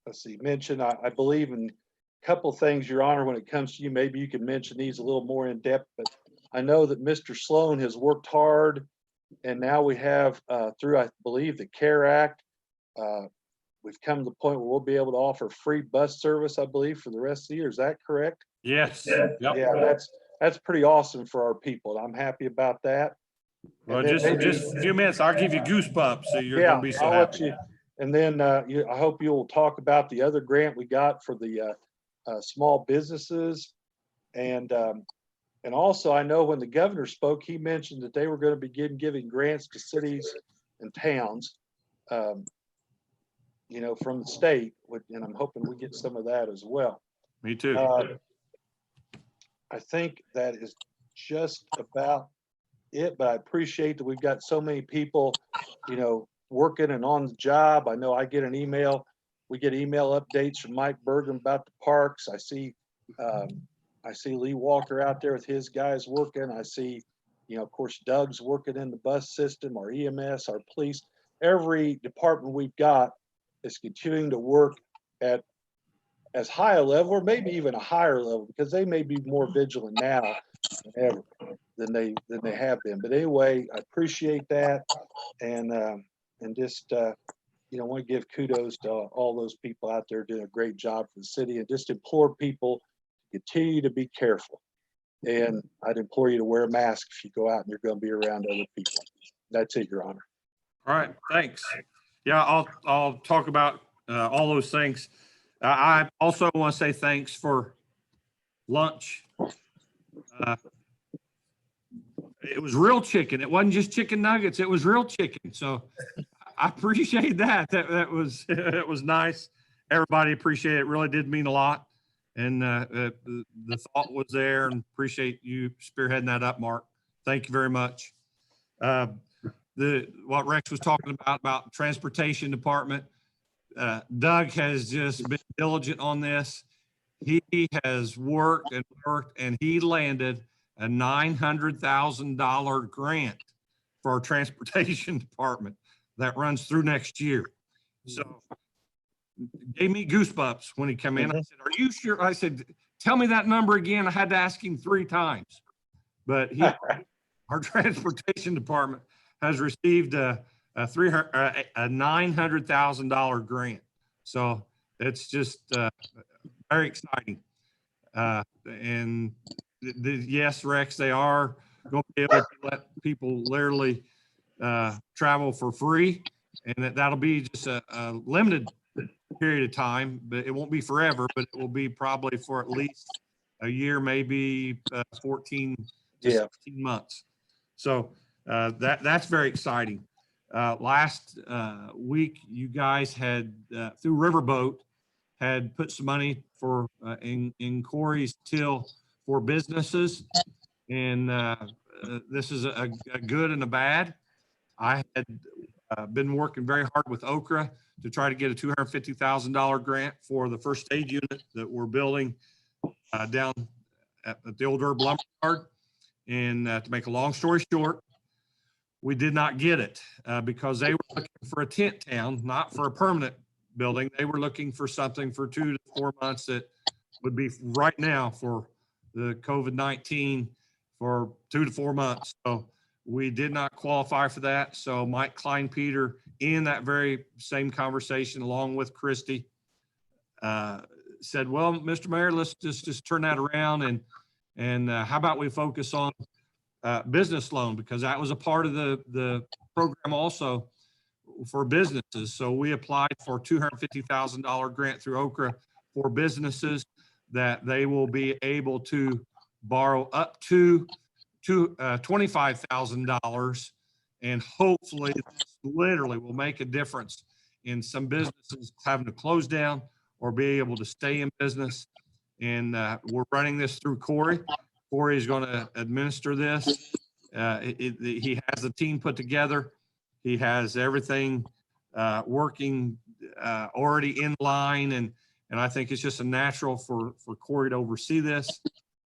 Speaker 10: let's see, mention, I believe in a couple things, Your Honor, when it comes to you. Maybe you can mention these a little more in depth, but I know that Mr. Sloan has worked hard, and now we have, through, I believe, the CARE Act, we've come to the point where we'll be able to offer free bus service, I believe, for the rest of the year. Is that correct?
Speaker 1: Yes. Yep.
Speaker 10: Yeah, that's pretty awesome for our people. I'm happy about that.
Speaker 1: Well,
Speaker 10: And then
Speaker 1: just a few minutes, I'll give you goosebumps. So you're
Speaker 10: yeah,
Speaker 1: gonna be so
Speaker 10: I'll let
Speaker 1: happy.
Speaker 10: you. And then I hope you'll talk about the other grant we got for the small businesses. And also, I know when the governor spoke, he mentioned that they were going to begin giving grants to cities and towns, you know, from the state. And I'm hoping we get some of that as well.
Speaker 1: Me too.
Speaker 10: I think that is just about it, but I appreciate that we've got so many people, you know, working and on the job. I know I get an email. We get email updates from Mike Bergen about the parks. I see Lee Walker out there with his guys working. I see, you know, of course, Doug's working in the bus system, our EMS, our police. Every department we've got is continuing to work at as high a level, or maybe even a higher level, because they may be more vigilant now than ever than they have been. But anyway, I appreciate that, and just you know, want to give kudos to all those people out there doing a great job for the city, and just implore people to continue to be careful. And I'd implore you to wear a mask if you go out and you're going to be around other people. That's it, Your Honor.
Speaker 1: All right, thanks. Yeah, I'll talk about all those things. I also want to say thanks for lunch. It was real chicken. It wasn't just chicken nuggets. It was real chicken. So I appreciate that. That was it was nice. Everybody appreciated it. It really did mean a lot. And the thought was there, and appreciate you spearheading that up, Mark. Thank you very much. What Rex was talking about transportation department, Doug has just been diligent on this. He has worked and worked, and he landed a $900,000 grant for our transportation department that runs through next year. So gave me goosebumps when he came in. I said, "Are you sure?" I said, "Tell me that number again." I had to ask him 3 times, but our transportation department has received a $900,000 grant. So it's just very exciting. And yes, Rex, they are going to be able to let people literally travel for free, and that'll be just a limited period of time, but it won't be forever, but it will be probably for at least a year, maybe 14 to 16 months. So that's very exciting. Last week, you guys had, through Riverboat, had put some money for in Corey's till for businesses. And this is a good and a bad. I had been working very hard with Okra to try to get a $250,000 grant for the first aid unit that we're building down at the old Herb Lumber Yard. And to make a long story short, we did not get it because they were looking for a tent town, not for a permanent building. They were looking for something for 2 to 4 months that would be right now for the COVID-19 for 2 to 4 months. So we did not qualify for that. So Mike Klein-Peter, in that very same conversation, along with Christie, said, "Well, Mr. Mayor, let's just turn that around and how about we focus on business loan, because that was a part of the program also for businesses." So we applied for $250,000 grant through Okra for businesses that they will be able to borrow up to $25,000, and hopefully this literally will make a difference in some businesses having to close down or be able to stay in business. And we're running this through Corey. Corey is going to administer this. He has the team put together. He has everything working already in line, and I think it's just a natural for Corey to oversee this.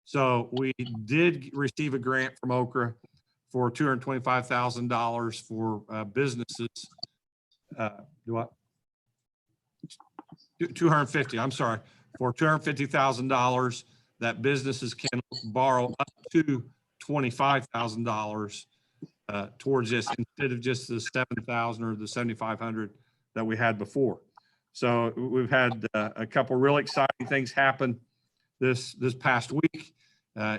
Speaker 1: So we did receive a grant from Okra for $225,000 for businesses. $250, I'm sorry, for $250,000 that businesses can borrow up to $25,000 towards this, instead of just the $7,000 or the $7,500 that we had before. So we've had a couple really exciting things happen this past week.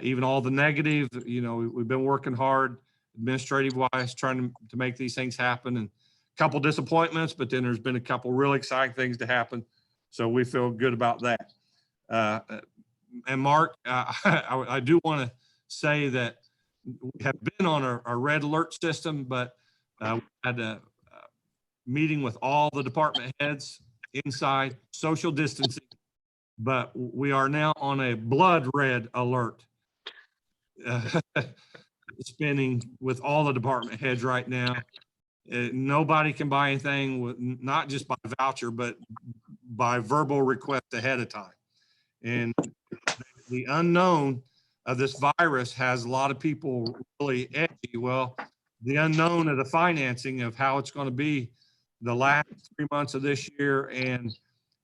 Speaker 1: even all the negative, we've been working hard administrative wise, trying to make these things happen, and a couple disappointments, but then there's been a couple really exciting things to happen. So we feel good about that. And Mark, I do want to say that we have been on our red alert system, but we had a meeting with all the department heads inside, social distancing, but we are now on a blood red alert. Spending with all the department heads right now. Nobody can buy anything with, not just by voucher, but by verbal request ahead of time. And the unknown of this virus has a lot of people really edgy. Well, the unknown of the financing of how it's going to be the last 3 months of this year and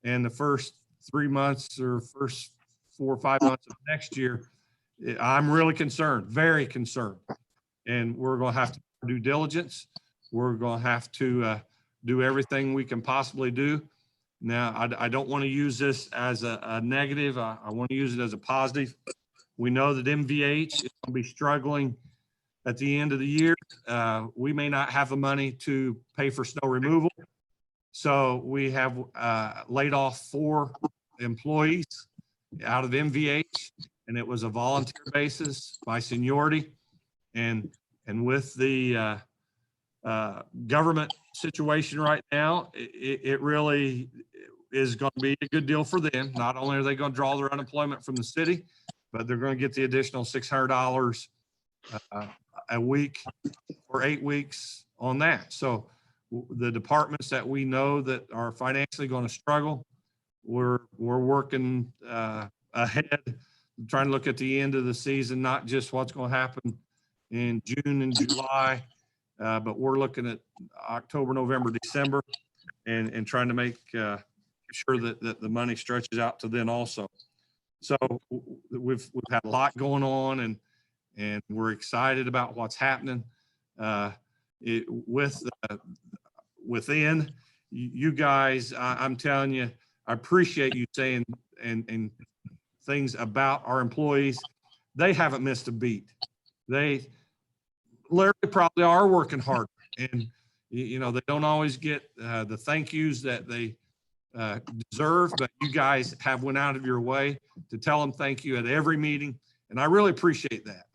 Speaker 1: the first 3 months or first 4 or 5 months of next year, I'm really concerned, very concerned. And we're going to have to do due diligence. We're going to have to do everything we can possibly do. Now, I don't want to use this as a negative. I want to use it as a positive. We know that MVH is going to be struggling at the end of the year. We may not have the money to pay for snow removal. So we have laid off 4 employees out of MVH, and it was a volunteer basis by seniority. And with the government situation right now, it really is going to be a good deal for them. Not only are they going to draw their unemployment from the city, but they're going to get the additional $600 a week for 8 weeks on that. So the departments that we know that are financially going to struggle, we're working ahead, trying to look at the end of the season, not just what's going to happen in June and July, but we're looking at October, November, December, and trying to make sure that the money stretches out to then also. So we've had a lot going on, and we're excited about what's happening within you guys. I'm telling you, I appreciate you saying and things about our employees. They haven't missed a beat. They literally probably are working hard, and they don't always get the thank yous that they deserve, but you guys have went out of your way to tell them thank you at every meeting, and I really appreciate that.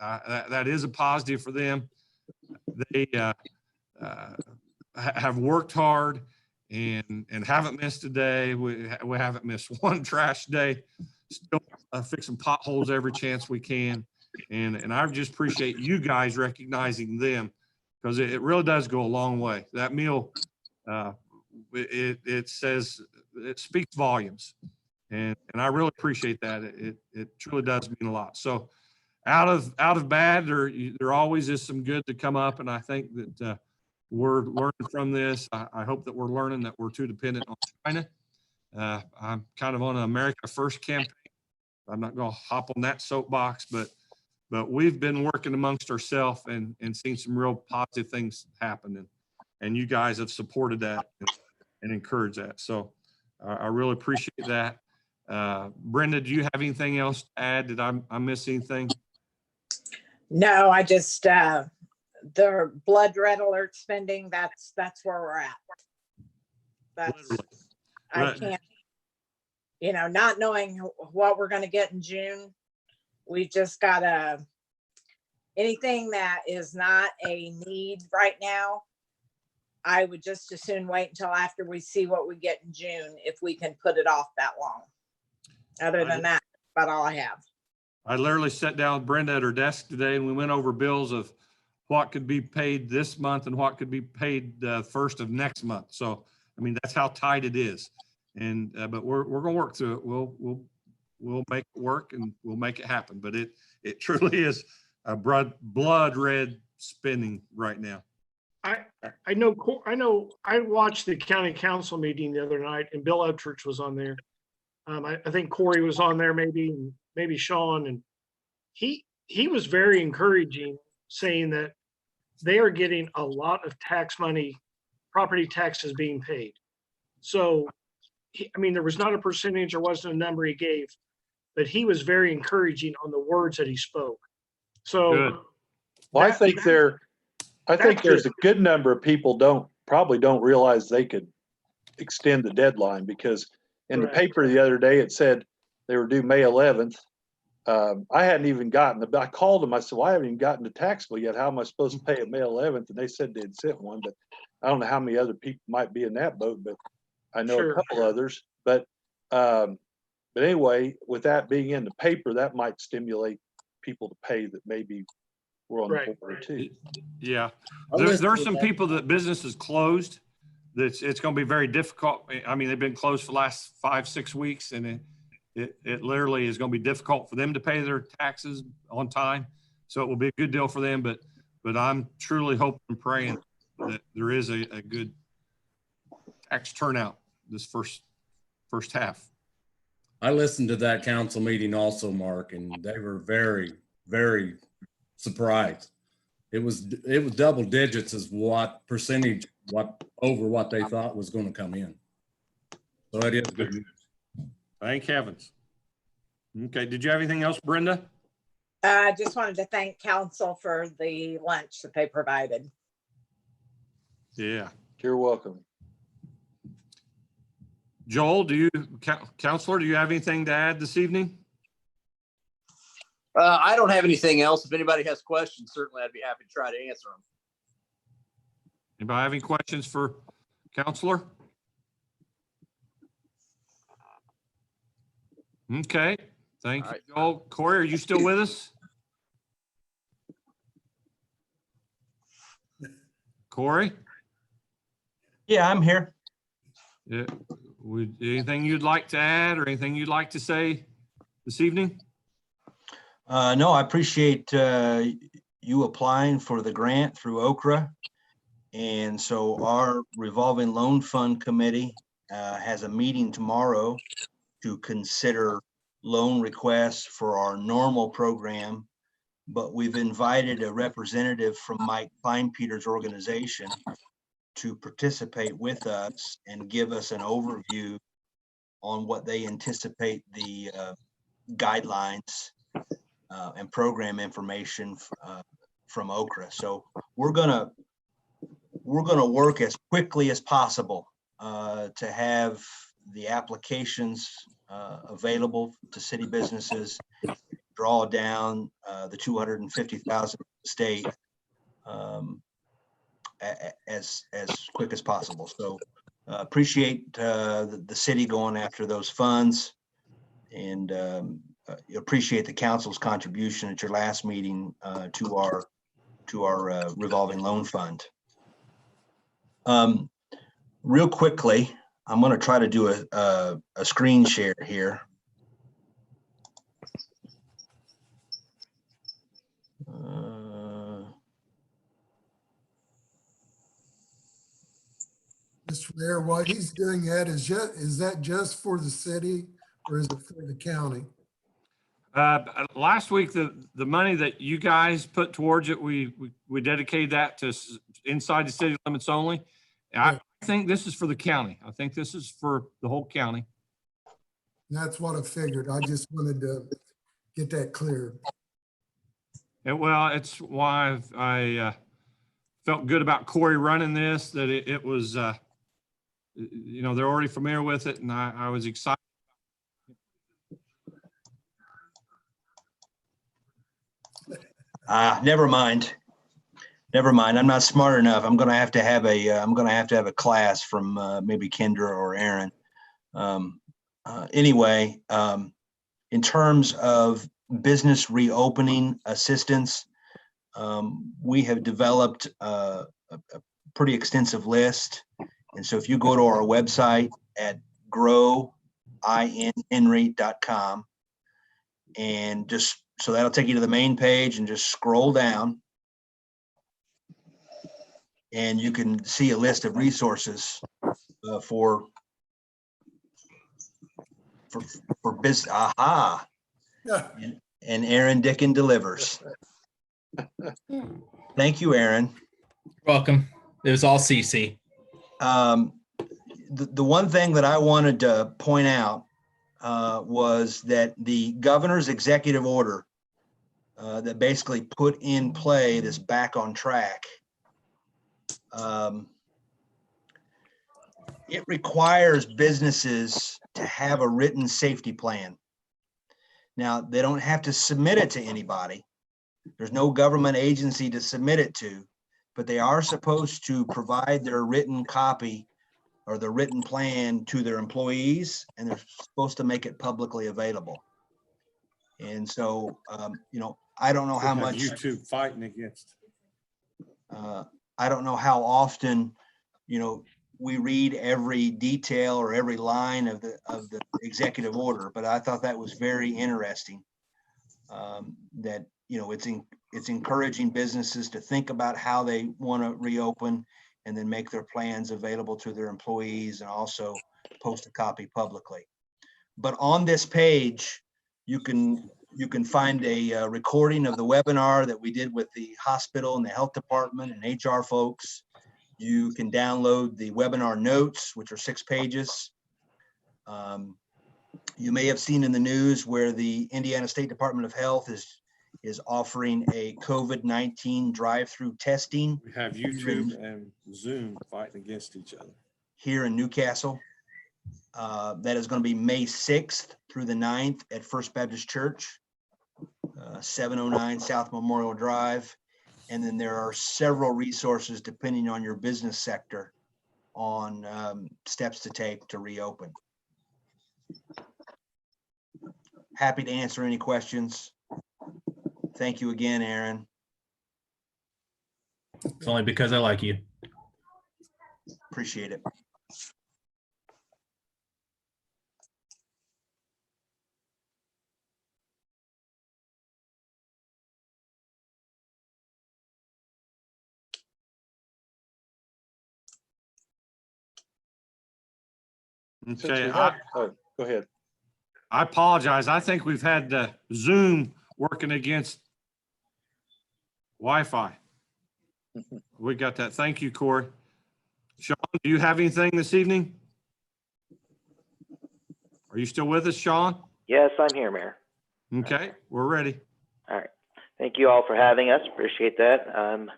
Speaker 1: That is a positive for them. They have worked hard and haven't missed a day. We haven't missed one trash day. Still fixing potholes every chance we can. And I just appreciate you guys recognizing them, because it really does go a long way. That meal, it speaks volumes, and I really appreciate that. It truly does mean a lot. So out of bad, there always is some good to come up, and I think that we're learning from this. I hope that we're learning that we're too dependent on China. I'm kind of on an America First campaign. I'm not going to hop on that soapbox, but we've been working amongst ourselves and seen some real positive things happen. And you guys have supported that and encouraged that. So I really appreciate that. Brenda, do you have anything else to add? Did I miss anything?
Speaker 7: No, I just, the blood red alert spending, that's where we're at. I can't, not knowing what we're going to get in June. We just gotta, anything that is not a need right now, I would just as soon wait until after we see what we get in June, if we can put it off that long. Other than that, that's about all I have.
Speaker 1: I literally sat down with Brenda at her desk today, and we went over bills of what could be paid this month and what could be paid first of next month. So, I mean, that's how tight it is. And but we're going to work through it. We'll make it work, and we'll make it happen. But it truly is a blood red spending right now.
Speaker 6: I know. I watched the county council meeting the other night, and Bill Upchurch was on there. I think Corey was on there, maybe Sean, and he was very encouraging, saying that they are getting a lot of tax money, property taxes being paid. So, there was not a percentage, or wasn't a number he gave, but he was very encouraging on the words that he spoke. So.
Speaker 1: Good.
Speaker 10: Well, I
Speaker 6: that-
Speaker 10: think there's a good number of people probably don't realize they could extend the deadline, because in the
Speaker 6: Right.
Speaker 10: paper the other day, it said they were due May 11th. I hadn't even I called them. I said, well, I haven't even gotten the tax bill yet. How am I supposed to pay it May 11th? And they said they'd sent one, but I don't know how many other people might be in that boat, but I know
Speaker 6: Sure.
Speaker 10: a couple others. But anyway, with that being in the paper, that might stimulate people to pay that maybe were on
Speaker 6: Right.
Speaker 10: the board too.
Speaker 1: Yeah.
Speaker 4: I'll
Speaker 1: There
Speaker 4: listen
Speaker 1: are
Speaker 4: to
Speaker 1: some
Speaker 4: that.
Speaker 1: people that business is closed. It's going to be very difficult. I mean, they've been closed for the last 5-6 weeks, and it literally is going to be difficult for them to pay their taxes on time. So it will be a good deal for them. But I'm truly hoping and praying that there is a good tax turnout this first half.
Speaker 8: I listened to that council meeting also, Mark, and they were very, very surprised. It was double digits is percentage over what they thought was going to come in. So it is good news.
Speaker 1: Thank heavens. Okay. Did you have anything else, Brenda?
Speaker 7: I just wanted to thank council for the lunch that they provided.
Speaker 1: Yeah.
Speaker 10: You're welcome.
Speaker 1: Joel, Counselor, do you have anything to add this evening?
Speaker 13: I don't have anything else. If anybody has questions, certainly I'd be happy to try to answer them.
Speaker 1: Anybody have any questions for Counselor? Okay, thank you, Joel. Corey, are you still with us? Corey?
Speaker 11: Yeah, I'm here.
Speaker 1: Yeah. Anything you'd like to add or anything you'd like to say this evening?
Speaker 11: No, I appreciate you applying for the grant through Okra. And so our revolving loan fund committee has a meeting tomorrow to consider loan requests for our normal program. But we've invited a representative from Mike Kleinpeter's organization to participate with us and give us an overview on what they anticipate the guidelines and program information from Okra. So we're gonna work as quickly as possible to have the applications available to city businesses, draw down the 250,000 state as quick as possible. So appreciate the city going after those funds, and appreciate the council's contribution at your last meeting to our revolving loan fund. Real quickly, I'm going to try to do a screen share here.
Speaker 3: Mr. Mayor, while he's doing that, is that just for the city or is it for the county?
Speaker 1: Last week, the money that you guys put towards it, we dedicated that to inside the city limits only. I think this is for the county. I think this is for the whole county.
Speaker 3: That's what I figured. I just wanted to get that cleared.
Speaker 1: And well, it's why I felt good about Corey running this, that it was, they're already familiar with it, and I was excited.
Speaker 11: Never mind. I'm not smart enough. I'm going to have to have a class from maybe Kendra or Aaron. Anyway, in terms of business reopening assistance, we have developed a pretty extensive list. And so if you go to our website at growinhenry.com, and so that'll take you to the main page, and just scroll down and you can see a list of resources for business. Aha.
Speaker 3: Yeah.
Speaker 11: And Aaron Dickin delivers. Thank you, Aaron.
Speaker 9: Welcome. It was all CC.
Speaker 11: The one thing that I wanted to point out was that the governor's executive order that basically put in play this back on track. It requires businesses to have a written safety plan. Now, they don't have to submit it to anybody. There's no government agency to submit it to, but they are supposed to provide their written copy or the written plan to their employees, and they're supposed to make it publicly available. And so, you know, I don't know how much
Speaker 1: YouTube fighting against.
Speaker 11: I don't know how often, you know, we read every detail or every line of the executive order, but I thought that was very interesting. That, you know, it's encouraging businesses to think about how they want to reopen and then make their plans available to their employees and also post a copy publicly. But on this page, you can find a recording of the webinar that we did with the hospital and the health department and HR folks. You can download the webinar notes, which are 6 pages. You may have seen in the news where the Indiana State Department of Health is offering a COVID-19 drive-through testing.
Speaker 1: We have YouTube and Zoom fighting against each other.
Speaker 11: Here in Newcastle. That is going to be May 6th through the 9th at First Baptist Church, 709 South Memorial Drive. And then there are several resources depending on your business sector on steps to take to reopen. Happy to answer any questions. Thank you again, Aaron.
Speaker 9: It's only because I like you.
Speaker 11: Appreciate it.
Speaker 1: Okay,
Speaker 10: Go ahead.
Speaker 1: I apologize. I think we've had Zoom working against Wi-Fi. We got that. Thank you, Corey. Sean, do you have anything this evening? Are you still with us, Sean?
Speaker 14: Yes, I'm here, Mayor.
Speaker 1: Okay, we're ready.
Speaker 14: All right. Thank you all for having us. Appreciate that. I'm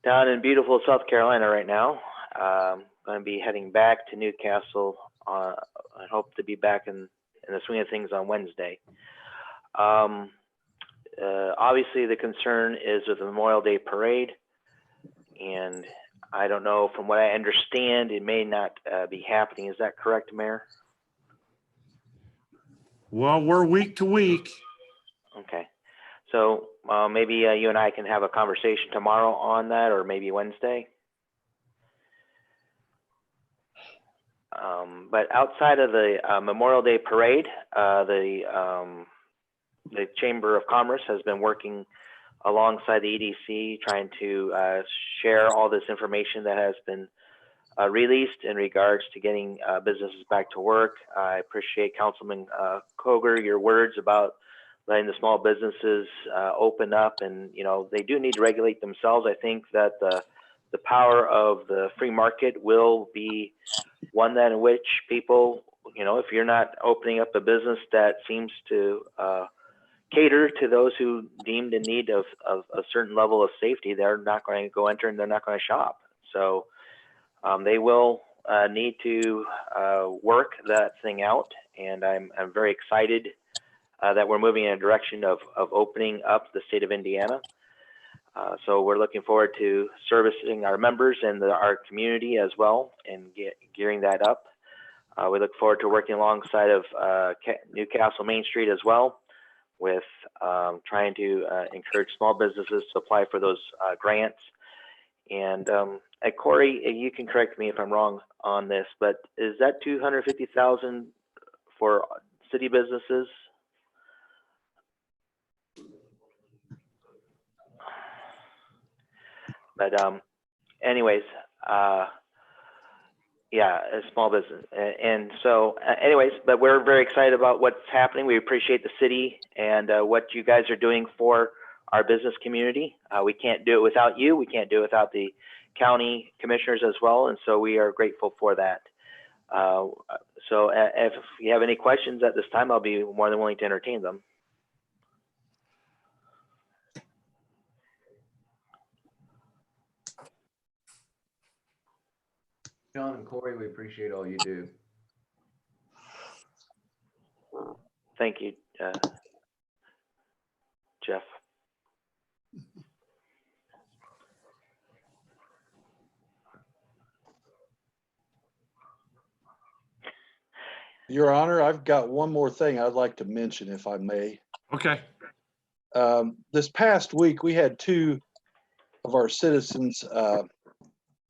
Speaker 14: down in beautiful South Carolina right now. I'm going to be heading back to Newcastle. I hope to be back in the swing of things on Wednesday. Obviously, the concern is with the Memorial Day Parade. And I don't know, from what I understand, it may not be happening. Is that correct, Mayor?
Speaker 1: Well, we're week to week.
Speaker 14: Okay. So maybe you and I can have a conversation tomorrow on that, or maybe Wednesday. But outside of the Memorial Day Parade, the Chamber of Commerce has been working alongside the EDC, trying to share all this information that has been released in regards to getting businesses back to work. I appreciate Councilman Koger, your words about letting the small businesses open up, and you know, they do need to regulate themselves. I think that the power of the free market will be one that in which people, you know, if you're not opening up a business that seems to cater to those who deemed in need of a certain level of safety, they're not going to go enter and they're not going to shop. So they will need to work that thing out. And I'm very excited that we're moving in a direction of opening up the state of Indiana. So we're looking forward to servicing our members and our community as well, and gearing that up. We look forward to working alongside of Newcastle Main Street as well, with trying to encourage small businesses to apply for those grants. And Corey, you can correct me if I'm wrong on this, but is that $250,000 for city businesses? But anyways, yeah, a small business. And so anyways, but we're very excited about what's happening. We appreciate the city and what you guys are doing for our business community. We can't do it without you. We can't do it without the county commissioners as well. And so we are grateful for that. So if you have any questions at this time, I'll be more than willing to entertain them.
Speaker 12: John and Corey, we appreciate all you do.
Speaker 14: Thank you, Jeff.
Speaker 10: Your Honor, I've got one more thing I'd like to mention, if I may.
Speaker 1: Okay.
Speaker 10: This past week, we had 2 of our citizens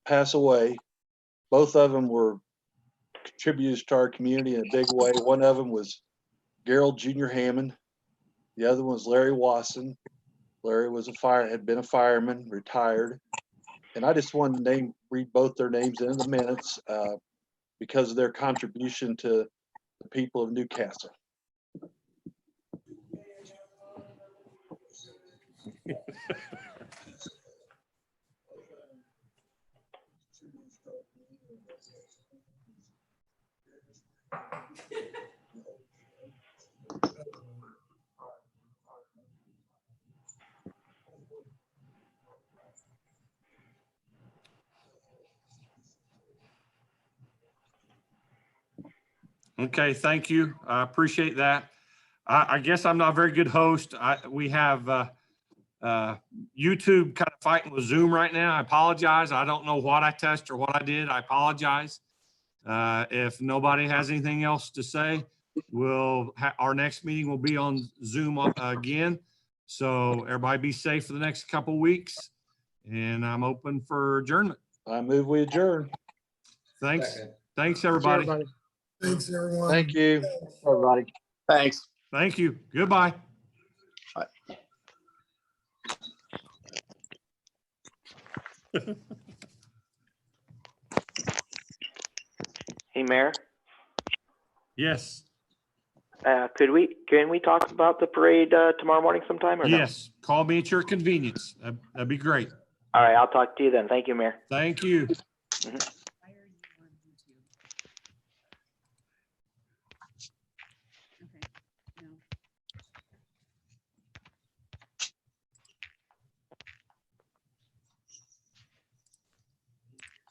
Speaker 10: pass away. Both of them were contributors to our community in a big way. One of them was Gerald Jr. Hammond. The other one was Larry Wasson. Larry was had been a fireman, retired. And I just wanted to read both their names in the minutes because of their contribution to the people of Newcastle.
Speaker 1: Okay, thank you. I appreciate that. I guess I'm not a very good host. We have YouTube kind of fighting with Zoom right now. I apologize. I don't know what I touched or what I did. I apologize. If nobody has anything else to say, our next meeting will be on Zoom again. So everybody be safe for the next couple weeks. And I'm open for adjournment.
Speaker 10: I move we adjourn.
Speaker 1: Thanks.
Speaker 12: Second.
Speaker 1: Thanks, everybody.
Speaker 3: Thanks, everyone.
Speaker 10: Thank you.
Speaker 5: Everybody.
Speaker 13: Thanks.
Speaker 1: Thank you. Goodbye.
Speaker 14: Hey, Mayor,
Speaker 1: Yes.
Speaker 14: can we talk about the parade tomorrow morning sometime or no?
Speaker 1: Yes. Call me at your convenience. That'd be great.
Speaker 14: All right, I'll talk to you then. Thank you, Mayor.
Speaker 1: Thank you.
Speaker 14: Mhm.